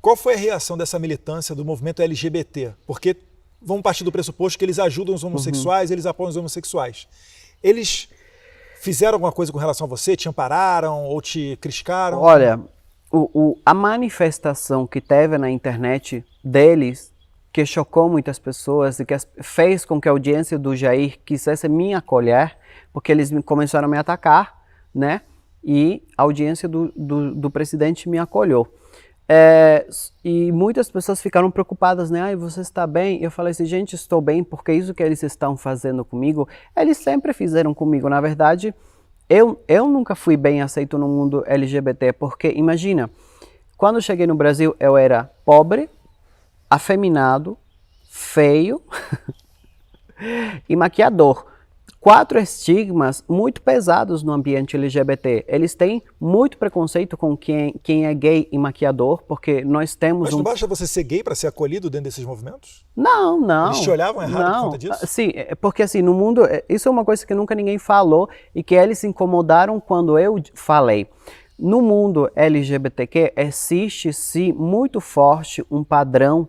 qual foi a reação dessa militância do movimento LGBT? Porque vamos partir do pressuposto que eles ajudam os homossexuais, eles apoiam os homossexuais. Eles fizeram alguma coisa com relação a você? Te ampararam ou te criticaram? Olha, a manifestação que teve na internet deles, que chocou muitas pessoas e que fez com que a audiência do Jair quisesse me acolher, porque eles começaram a me atacar, né? E a audiência do presidente me acolheu. E muitas pessoas ficaram preocupadas, né? Ai, você está bem? Eu falei assim, gente, estou bem, porque isso que eles estão fazendo comigo, eles sempre fizeram comigo. Na verdade, eu nunca fui bem aceito no mundo LGBT, porque imagina, quando eu cheguei no Brasil, eu era pobre, afeminado, feio e maquiador. 4 estigmas muito pesados no ambiente LGBT. Eles têm muito preconceito com quem é gay e maquiador, porque nós temos... Mas não basta você ser gay para ser acolhido dentro desses movimentos? Não. Eles te olhavam errado por conta disso? Sim, porque assim, no mundo, isso é uma coisa que nunca ninguém falou e que eles se incomodaram quando eu falei. No mundo LGBTQ existe sim muito forte um padrão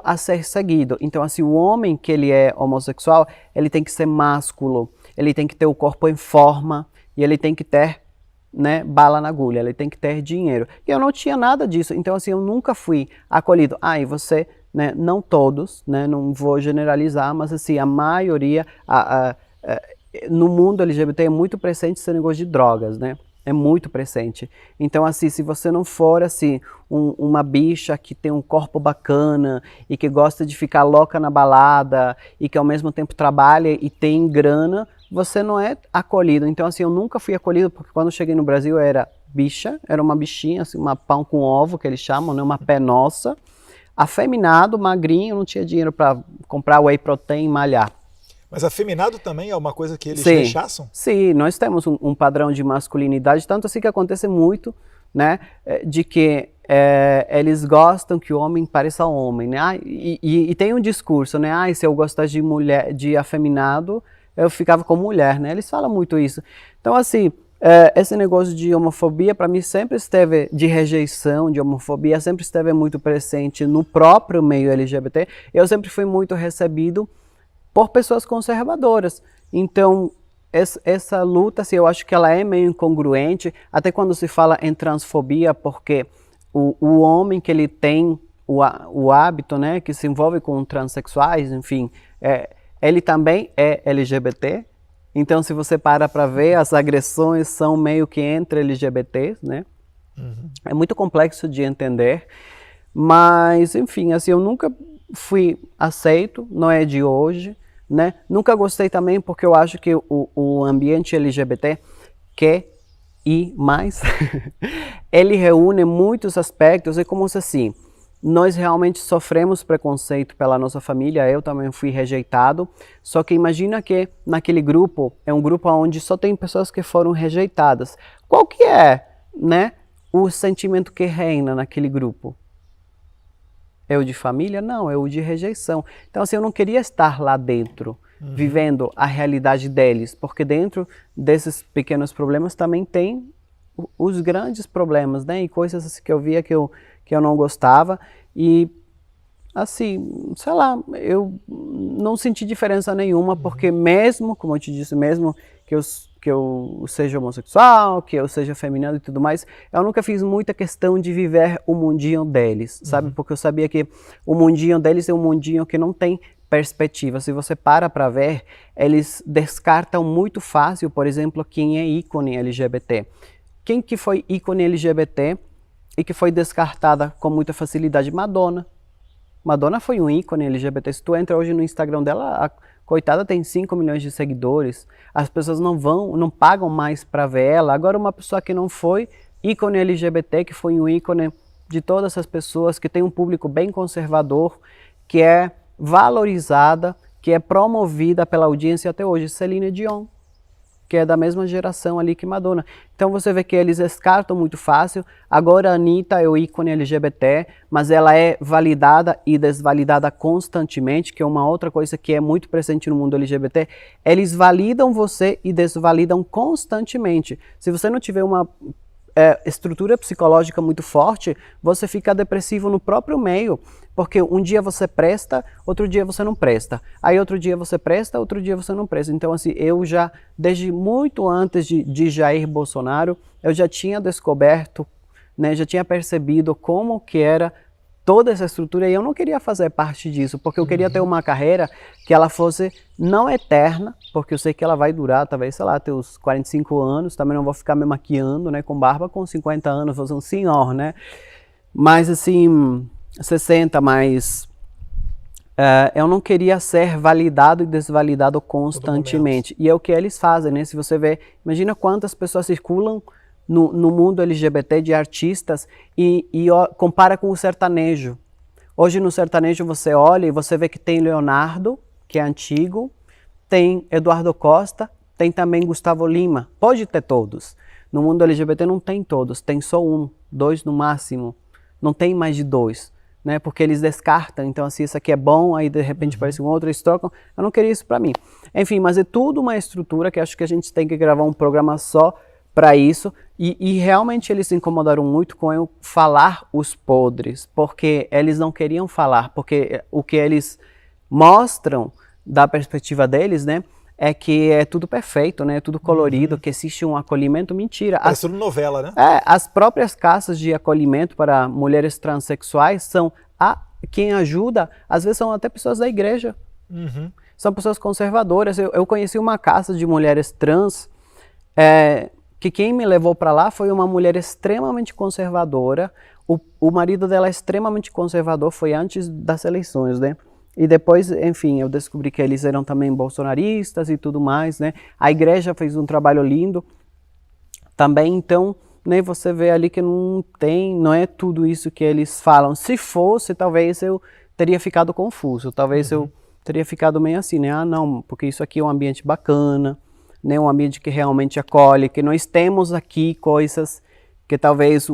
a ser seguido. Então, assim, o homem que ele é homossexual, ele tem que ser másculo, ele tem que ter o corpo em forma e ele tem que ter, né, bala na agulha, ele tem que ter dinheiro. E eu não tinha nada disso, então, assim, eu nunca fui acolhido. E você, né, não todos, né, não vou generalizar, mas, assim, a maioria, no mundo LGBT é muito presente esse negócio de drogas, né? É muito presente. Então, assim, se você não for, assim, uma bicha que tem um corpo bacana e que gosta de ficar louca na balada e que ao mesmo tempo trabalha e tem grana, você não é acolhido. Então, assim, eu nunca fui acolhido porque quando eu cheguei no Brasil eu era bicha, era uma bichinha, assim, uma pão com ovo que eles chamam, né, uma pé nossa, afeminado, magrinho, não tinha dinheiro para comprar whey protein e malhar. Mas afeminado também é uma coisa que eles Sim, rechaçam? sim, nós temos um padrão de masculinidade, tanto assim que acontece muito, né, de que eles gostam que o homem pareça homem, né, e tem um discurso, né, se eu gostasse de mulher, de afeminado, eu ficava com mulher, né, eles falam muito isso. Então, assim, esse negócio de homofobia, para mim, sempre esteve, de rejeição, de homofobia, sempre esteve muito presente no próprio meio LGBT. Eu sempre fui muito recebido por pessoas conservadoras. Então, essa luta, assim, eu acho que ela é meio incongruente, até quando se fala em transfobia, porque o homem que ele tem o hábito, né, que se envolve com transexuais, enfim, ele também é LGBT. Então, se você para ver, as agressões são meio que entre LGBTs, né? Uhum. É muito complexo de entender, mas, enfim, assim, eu nunca fui aceito, não é de hoje, né? Nunca gostei também porque eu acho que o ambiente LGBT quer ir mais. Ele reúne muitos aspectos, é como se assim, nós realmente sofremos preconceito pela nossa família, eu também fui rejeitado, só que imagina que naquele grupo, é um grupo onde só tem pessoas que foram rejeitadas. Qual que é, né, o sentimento que reina naquele grupo? É o de família? Não, é o de rejeição. Então, assim, eu não queria estar lá dentro, vivendo a realidade deles, porque dentro desses pequenos problemas também tem os grandes problemas, né, e coisas assim que eu via que eu não gostava, e assim, sei lá, eu não senti diferença nenhuma, porque mesmo, como eu te disse, mesmo que eu seja homossexual, que eu seja feminino e tudo mais, eu nunca fiz muita questão de viver o mundinho deles, sabe, porque eu sabia que o mundinho deles é um mundinho que não tem perspectiva. Se você para ver, eles descartam muito fácil, por exemplo, quem é ícone LGBT. Quem que foi ícone LGBT e que foi descartada com muita facilidade? Madonna. Madonna foi um ícone LGBT. Se tu entra hoje no Instagram dela, a coitada tem 5 milhões de seguidores. As pessoas não pagam mais para ver ela. Agora uma pessoa que não foi ícone LGBT, que foi um ícone de todas as pessoas, que tem um público bem conservador, que é valorizada, que é promovida pela audiência até hoje, Celine Dion, que é da mesma geração ali que Madonna. Então você vê que eles descartam muito fácil. Agora a Anitta é o ícone LGBT, mas ela é validada e desvalidada constantemente, que é uma outra coisa que é muito presente no mundo LGBT. Eles validam você e desvalidam constantemente. Se você não tiver uma estrutura psicológica muito forte, você fica depressivo no próprio meio, porque um dia você presta, outro dia você não presta. Aí outro dia você presta, outro dia você não presta. Então, assim, eu já, desde muito antes de Jair Bolsonaro, eu já tinha descoberto, né, já tinha percebido como que era toda essa estrutura, e eu não queria fazer parte disso, porque eu queria ter uma carreira que ela fosse não eterna, porque eu sei que ela vai durar, talvez, sei lá, até os 45 anos, também não vou ficar me maquiando, né, com barba, com 50 anos, vou ser um senhor, né, mas assim, 60, mas eu não queria ser validado e desvalidado constantemente, e é o que eles fazem, né, se você vê, imagina quantas pessoas circulam no mundo LGBT de artistas e compara com o sertanejo. Hoje no sertanejo você olha e você vê que tem Leonardo, que é antigo, tem Eduardo Costa, tem também Gustavo Lima. Pode ter todos. No mundo LGBT não tem todos, tem só um, 2 no máximo. Não tem mais de 2, né? Porque eles descartam. Então assim, isso aqui é bom, aí de repente aparece um outro, eles trocam. Eu não queria isso para mim. Enfim, mas é tudo uma estrutura que acho que a gente tem que gravar um programa só para isso, e realmente eles se incomodaram muito com eu falar os podres, porque eles não queriam falar, porque o que eles mostram da perspectiva deles, né, é que é tudo perfeito, né, é tudo colorido, que existe um acolhimento. Mentira. Parece tudo novela, né? As próprias casas de acolhimento para mulheres transexuais são quem ajuda, às vezes são até pessoas da igreja, são pessoas conservadoras. Eu conheci uma casa de mulheres trans, que quem me levou para lá foi uma mulher extremamente conservadora. O marido dela é extremamente conservador, foi antes das eleições, né? E depois, enfim, eu descobri que eles eram também bolsonaristas e tudo mais, né? A igreja fez um trabalho lindo também, então, né, você vê ali que não é tudo isso que eles falam. Se fosse, talvez eu teria ficado confuso, talvez eu teria ficado meio assim, né? Ah, não, porque isso aqui é um ambiente bacana, né? Um ambiente que realmente acolhe, que nós temos aqui coisas que talvez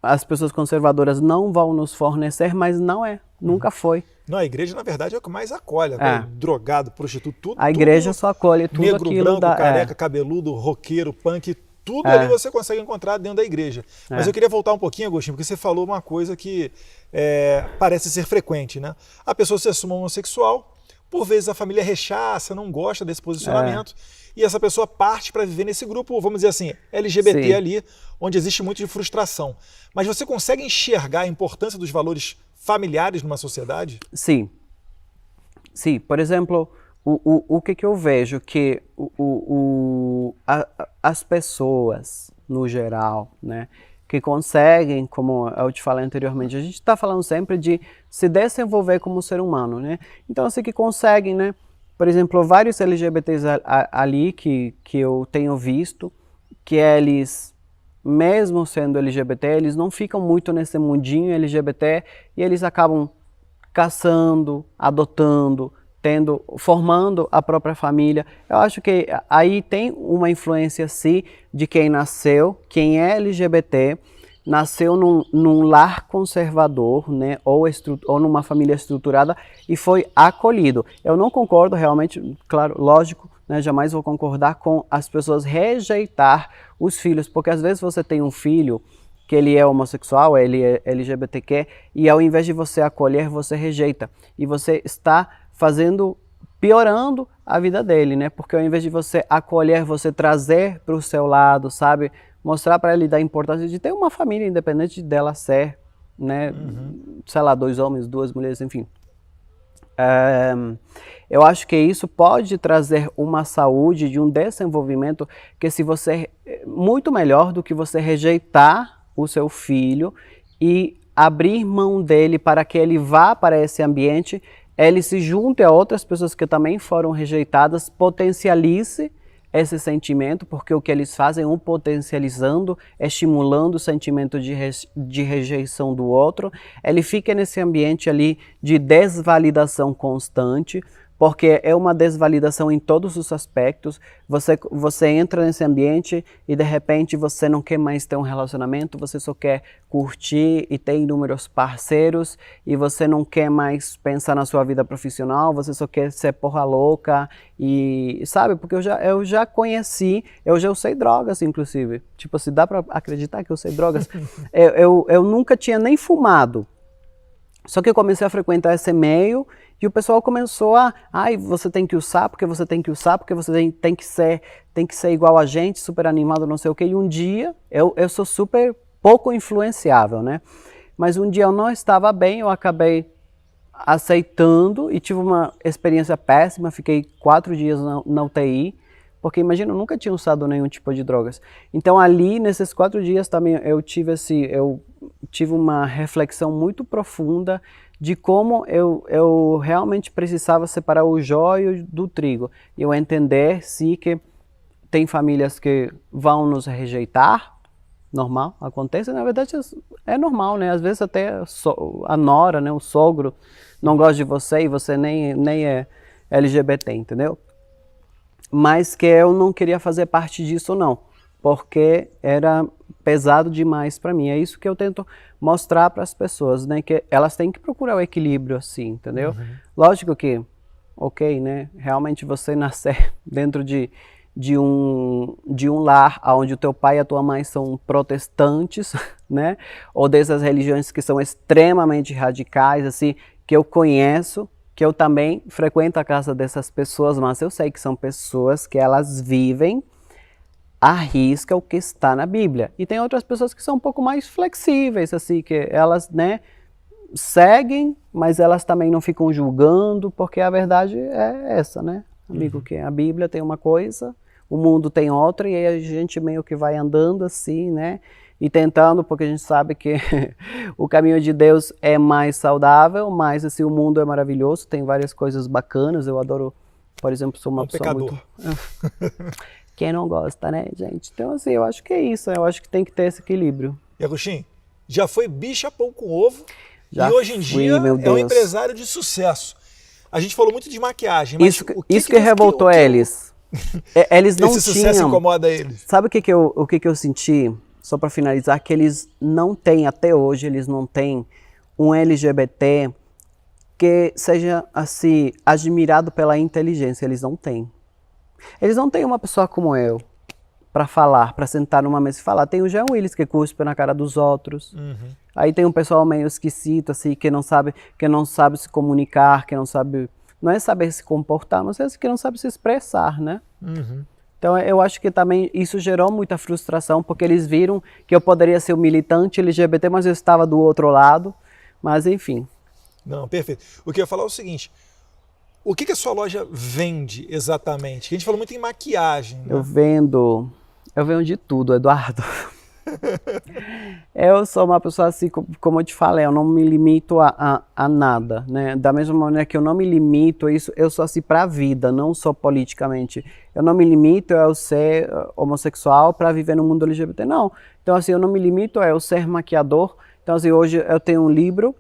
as pessoas conservadoras não vão nos fornecer, mas não é, nunca foi. Não, a igreja, na verdade, é o que mais acolhe. Drogado, prostituto, tudo. A igreja só acolhe tudo negro, aquilo branco, careca, cabeludo, roqueiro, punk, tudo ali você consegue encontrar dentro da igreja. Mas eu queria voltar um pouquinho, Agostinho, porque você falou uma coisa que parece ser frequente, né? A pessoa se assume homossexual, por vezes a família rechaça, não gosta desse posicionamento, e essa pessoa parte para viver nesse grupo, vamos dizer assim, LGBT Sim. ali, onde existe muito de frustração. Mas você consegue enxergar a importância dos valores familiares numa sociedade? Sim. Sim, por exemplo, o que eu vejo que as pessoas, no geral, né, que conseguem, como eu te falei anteriormente, a gente está falando sempre de se desenvolver como ser humano, né? Então, assim, que conseguem, né? Por exemplo, vários LGBTs ali que eu tenho visto, que eles, mesmo sendo LGBT, eles não ficam muito nesse mundinho LGBT e eles acabam caçando, adotando, formando a própria família. Eu acho que aí tem uma influência, sim, de quem nasceu, quem é LGBT, nasceu num lar conservador, né, ou numa família estruturada e foi acolhido. Eu não concordo realmente, claro, lógico, né, jamais vou concordar com as pessoas rejeitar os filhos, porque às vezes você tem um filho que ele é homossexual, ele é LGBTQ, e ao invés de você acolher, você rejeita. E você está piorando a vida dele, né? Porque ao invés de você acolher, você trazer para o seu lado, sabe? Mostrar para ele da importância de ter uma família independente dela ser, né? Sei lá, 2 homens, 2 mulheres, enfim. Eu acho que isso pode trazer uma saúde de um desenvolvimento que muito melhor do que você rejeitar o seu filho e abrir mão dele para que ele vá para esse ambiente, ele se junte a outras pessoas que também foram rejeitadas, potencialize esse sentimento, porque o que eles fazem é potencializando, estimulando o sentimento de rejeição do outro. Ele fica nesse ambiente ali de desvalidação constante, porque é uma desvalidação em todos os aspectos. Você entra nesse ambiente e de repente você não quer mais ter um relacionamento, você só quer curtir e ter inúmeros parceiros e você não quer mais pensar na sua vida profissional, você só quer ser porra louca e sabe, porque eu já conheci, eu já usei drogas inclusive, tipo assim, dá pra acreditar que eu usei drogas? eu nunca tinha nem fumado, só que eu comecei a frequentar esse meio e o pessoal começou você tem que usar, porque você tem que usar, porque você tem que ser igual a gente, super animado, não sei o quê. E um dia, eu sou super pouco influenciável, né? Mas um dia eu não estava bem, eu acabei aceitando e tive uma experiência péssima, fiquei 4 dias na UTI, porque imagina, eu nunca tinha usado nenhum tipo de drogas. Então ali, nesses 4 dias também, eu tive uma reflexão muito profunda de como eu realmente precisava separar o joio do trigo. E eu entender, sim, que tem famílias que vão nos rejeitar, normal, acontece, na verdade é normal, né? Às vezes até a nora, né, o sogro, não gosta de você e você nem é LGBT, entendeu? Mas que eu não queria fazer parte disso, não, porque era pesado demais para mim. É isso que eu tento mostrar para as pessoas, né? Que elas têm que procurar o equilíbrio, assim, entendeu? Lógico que, ok, né? Realmente você nascer dentro de um lar onde o teu pai e a tua mãe são protestantes, né? Ou dessas religiões que são extremamente radicais, assim, que eu conheço, que eu também frequento a casa dessas pessoas, mas eu sei que são pessoas que elas vivem arrisca o que está na Bíblia. E tem outras pessoas que são um pouco mais flexíveis, assim, que elas, né, seguem, mas elas também não ficam julgando, porque a verdade é essa, né, amigo, que a Bíblia tem uma coisa, o mundo tem outra, e aí a gente meio que vai andando assim, né, e tentando, porque a gente sabe que o caminho de Deus é mais saudável, mas assim, o mundo é maravilhoso, tem várias coisas bacanas, eu adoro, por exemplo, sou uma pessoa pecador. Quem não gosta, né, gente? Então, assim, eu acho que é isso. Eu acho que tem que ter esse equilíbrio. E Agostinho, já foi bicha pão com ovo Já e hoje em fui, dia meu é um Deus. empresário de sucesso. A gente falou muito de maquiagem, mas isso que revoltou eles. Eles não esse sucesso tinham... incomoda eles. Sabe o que eu senti? Só para finalizar, que eles não têm, até hoje, eles não têm um LGBT que seja, assim, admirado pela inteligência. Eles não têm. Eles não têm uma pessoa como eu para falar, para sentar numa mesa e falar. Tem o Jean Willis que cuspe na cara dos outros. Aí tem um pessoal meio esquisito, assim, que não sabe se comunicar, que não sabe... Não é saber se comportar, mas é que não sabe se expressar, né? Então eu acho que também isso gerou muita frustração, porque eles viram que eu poderia ser um militante LGBT, mas eu estava do outro lado. Mas enfim. Não, perfeito. O que eu ia falar é o seguinte, o que a sua loja vende exatamente? A gente falou muito em maquiagem. Né? Eu vendo de tudo, Eduardo. Eu sou uma pessoa assim, como eu te falei, eu não me limito a nada, né? Da mesma maneira que eu não me limito a isso, eu sou assim para a vida, não só politicamente. Eu não me limito a eu ser homossexual para viver no mundo LGBT, não. Então assim, eu não me limito a eu ser maquiador. Então assim, hoje eu tenho um livro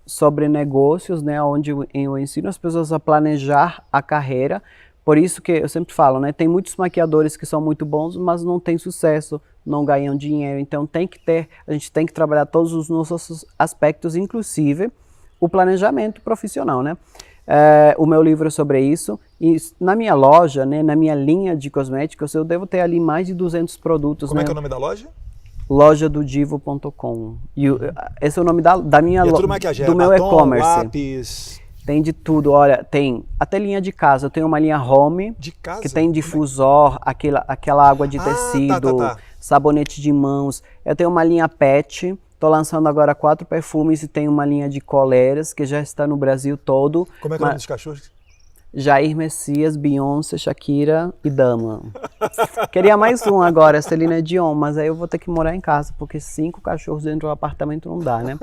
sobre negócios, né, onde eu ensino as pessoas a planejar a carreira. Por isso que eu sempre falo, né, tem muitos maquiadores que são muito bons, mas não têm sucesso, não ganham dinheiro. Então a gente tem que trabalhar todos os nossos aspectos, inclusive o planejamento profissional, né? O meu livro é sobre isso. E na minha loja, né, na minha linha de cosméticos, eu devo ter ali mais de 200 produtos. Como né? É que é o nome da loja? Lojadodivo.com. Esse é o nome da minha loja, do meu batom, e-commerce. Lápis. Tem de tudo, olha, tem até linha de casa. Eu tenho uma linha home, de casa? Que tem difusor, aquela água de tecido, sabonete de mãos. Eu tenho uma linha pet, tô lançando agora 4 perfumes e tenho uma linha de coleiras que já está no Brasil todo. Como é que é o nome dos cachorros? Jair Messias, Beyoncé, Shakira e Dama. Queria mais um agora, Celine Dion, mas aí eu vou ter que morar em casa, porque 5 cachorros dentro do apartamento não dá, né?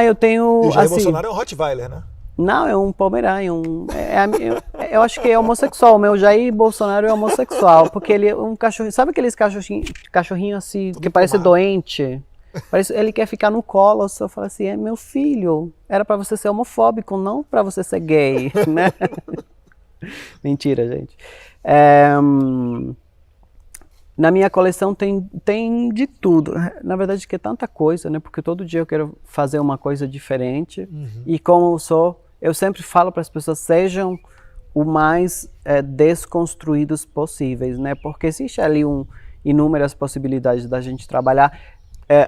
Eu tenho... E o Jair Bolsonaro é um Rottweiler, né? Não, é um Pomeranian. Eu acho que é homossexual. O meu Jair Bolsonaro é homossexual, porque ele é um cachorrinho... Sabe aqueles cachorrinhos assim, que parece doente? Ele quer ficar no colo. Eu falo assim, é meu filho, era pra você ser homofóbico, não pra você ser gay, né? Mentira, gente. Na minha coleção tem de tudo. Na verdade, que é tanta coisa, né? Porque todo dia eu quero fazer uma coisa diferente. E como eu sempre falo para as pessoas, sejam o mais desconstruídos possíveis, né? Porque existe ali inúmeras possibilidades da gente trabalhar.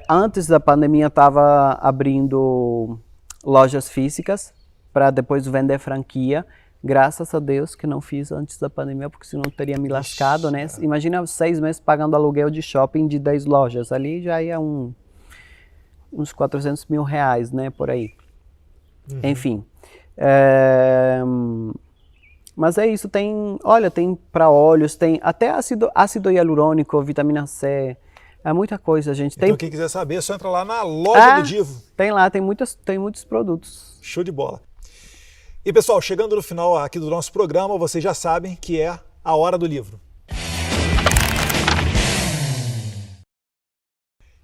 Antes da pandemia, eu estava abrindo lojas físicas para depois vender franquia. Graças a Deus que não fiz antes da pandemia, porque senão teria me lascado, né? Imagina 6 meses pagando aluguel de shopping de 10 lojas. Ali já ia uns 400 mil reais, né? Por aí. Enfim. Mas é isso. Tem para olhos, tem até ácido hialurônico, vitamina C. É muita coisa, gente. Então quem quiser saber, é só entra lá na loja do Divo. Tem lá, tem muitos produtos. Show de bola. E pessoal, chegando no final aqui do nosso programa, vocês já sabem que é a hora do livro.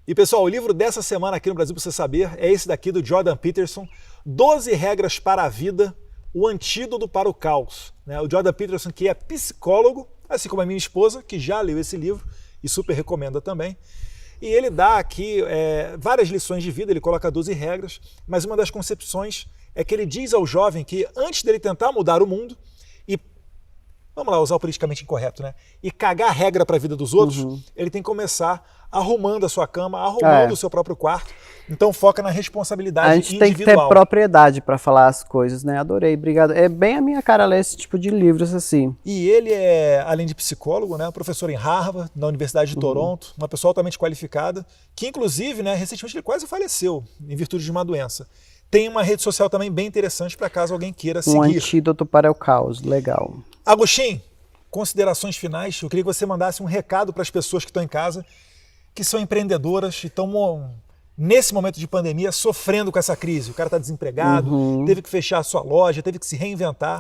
E pessoal, o livro dessa semana aqui no Brasil, para você saber, é esse daqui do Jordan Peterson, 12 regras para a vida, o antídoto para o caos. O Jordan Peterson, que é psicólogo, assim como a minha esposa, que já leu esse livro e super recomenda também. E ele dá aqui várias lições de vida, ele coloca 12 regras, mas uma das concepções é que ele diz ao jovem que antes dele tentar mudar o mundo e, vamos lá, usar o politicamente incorreto, né? E cagar regra para a vida dos outros, ele tem que começar arrumando a sua cama, arrumando o seu próprio quarto. Então foca na responsabilidade individual. A gente tem que ter propriedade para falar as coisas, né? Adorei, obrigado. É bem a minha cara ler esse tipo de livros assim. E ele é, além de psicólogo, né, professor em Harvard, na Universidade de Toronto, uma pessoa altamente qualificada, que inclusive, né, recentemente ele quase faleceu em virtude de uma doença. Tem uma rede social também bem interessante para caso alguém queira seguir. Um antídoto para o caos, legal. Agostinho, considerações finais. Eu queria que você mandasse um recado para as pessoas que estão em casa, que são empreendedoras e estão, nesse momento de pandemia, sofrendo com essa crise. O cara está desempregado, teve que fechar a sua loja, teve que se reinventar.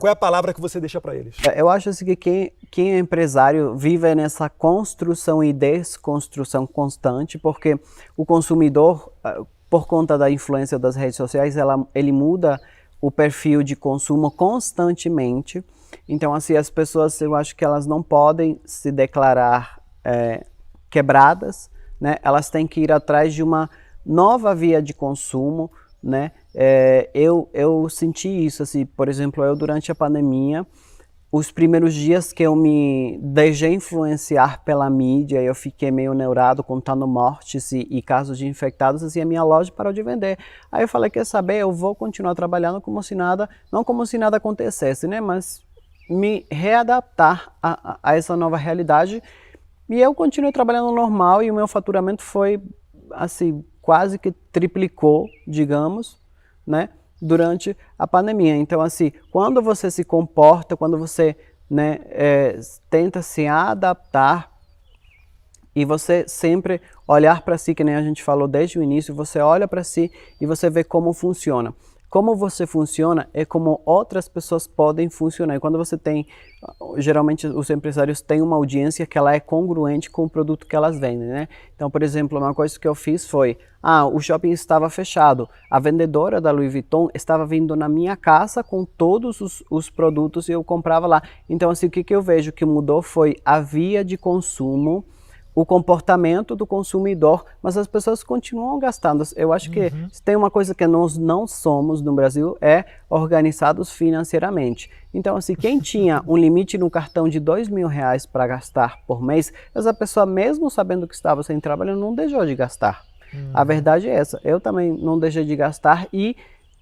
Qual é a palavra que você deixa para eles? Eu acho assim que quem é empresário vive nessa construção e desconstrução constante, porque o consumidor, por conta da influência das redes sociais, ele muda o perfil de consumo constantemente. Então, assim, as pessoas, eu acho que elas não podem se declarar quebradas, né? Elas têm que ir atrás de uma nova via de consumo, né? Eu senti isso, assim, por exemplo, eu durante a pandemia, os primeiros dias que eu me deixei influenciar pela mídia, eu fiquei meio neurado contando mortes e casos de infectados, assim, a minha loja parou de vender. Aí eu falei, quer saber, eu vou continuar trabalhando como se nada, não como se nada acontecesse, né, mas me readaptar a essa nova realidade. E eu continuei trabalhando normal e o meu faturamento foi, assim, quase que triplicou, digamos, né? Durante a pandemia. Então, assim, quando você se comporta, quando você, né, tenta se adaptar e você sempre olhar para si, que nem a gente falou desde o início, você olha para si e você vê como funciona. Como você funciona é como outras pessoas podem funcionar. E quando você tem, geralmente os empresários têm uma audiência que ela é congruente com o produto que elas vendem, né? Então, por exemplo, uma coisa que eu fiz foi, o shopping estava fechado, a vendedora da Louis Vuitton estava vindo na minha casa com todos os produtos e eu comprava lá. Então, assim, o que eu vejo que mudou foi a via de consumo, o comportamento do consumidor, mas as pessoas continuam gastando. Eu acho que se tem uma coisa que nós não somos no Brasil é organizados financeiramente. Então, assim, quem tinha um limite no cartão de R$2.000 para gastar por mês, essa pessoa, mesmo sabendo que estava sem trabalho, não deixou de gastar. A verdade é essa. Eu também não deixei de gastar e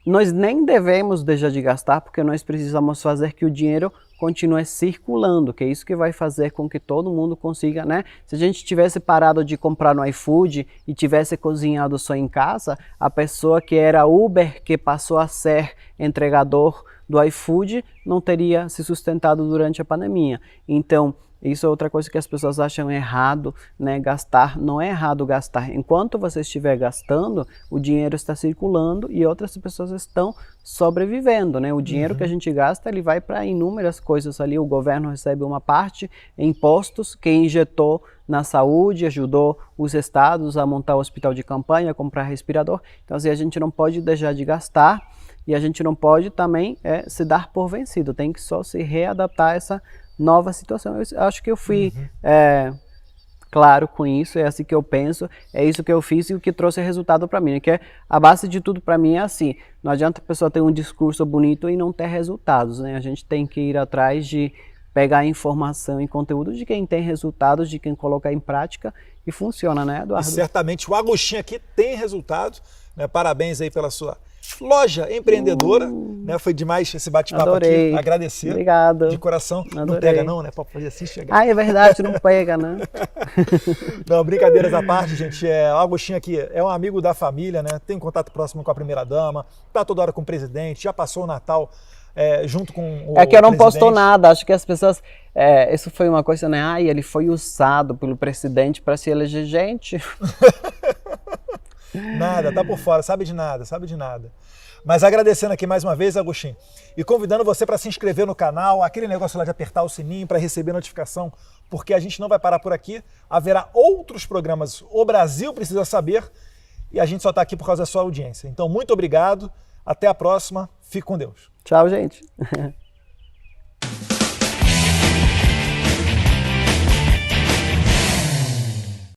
nós nem devemos deixar de gastar porque nós precisamos fazer que o dinheiro continue circulando, que é isso que vai fazer com que todo mundo consiga, né? Se a gente tivesse parado de comprar no iFood e tivesse cozinhado só em casa, a pessoa que era Uber, que passou a ser entregador do iFood, não teria se sustentado durante a pandemia. Então, isso é outra coisa que as pessoas acham errado, né? Gastar, não é errado gastar. Enquanto você estiver gastando, o dinheiro está circulando e outras pessoas estão sobrevivendo, né? O dinheiro que a gente gasta, ele vai para inúmeras coisas ali. O governo recebe uma parte em impostos que injetou na saúde, ajudou os estados a montar o hospital de campanha, comprar respirador. Então, assim, a gente não pode deixar de gastar e a gente não pode também se dar por vencido. Tem que só se readaptar a essa nova situação. Eu acho que eu fui claro com isso, é assim que eu penso, é isso que eu fiz e o que trouxe resultado para mim, né? Que a base de tudo para mim é assim, não adianta a pessoa ter um discurso bonito e não ter resultados, né? A gente tem que ir atrás de pegar informação e conteúdo de quem tem resultados, de quem coloca em prática e funciona, né, Eduardo? E certamente o Agostinho aqui tem resultados, né? Parabéns aí pela sua loja empreendedora, né? Foi demais esse bate-papo aqui. Agradecer. Obrigado. De coração. Adorei. Não pega não, né? Pra fazer assim chegar. É verdade, não pega, né? Não, brincadeiras à parte, gente. O Agostinho aqui é um amigo da família, né? Tem contato próximo com a primeira-dama, tá toda hora com o presidente, já passou o Natal junto com o É que eu não presidente. postou nada, acho que as pessoas... isso foi uma coisa, né? Ele foi usado pelo presidente para se eleger gente. Nada, tá por fora, sabe de nada. Mas agradecendo aqui mais uma vez, Agostinho, e convidando você para se inscrever no canal, aquele negócio lá de apertar o sininho para receber notificação, porque a gente não vai parar por aqui, haverá outros programas, O Brasil Precisa Saber, e a gente só está aqui por causa da sua audiência. Então, muito obrigado, até a próxima, fique com Deus. Tchau, gente.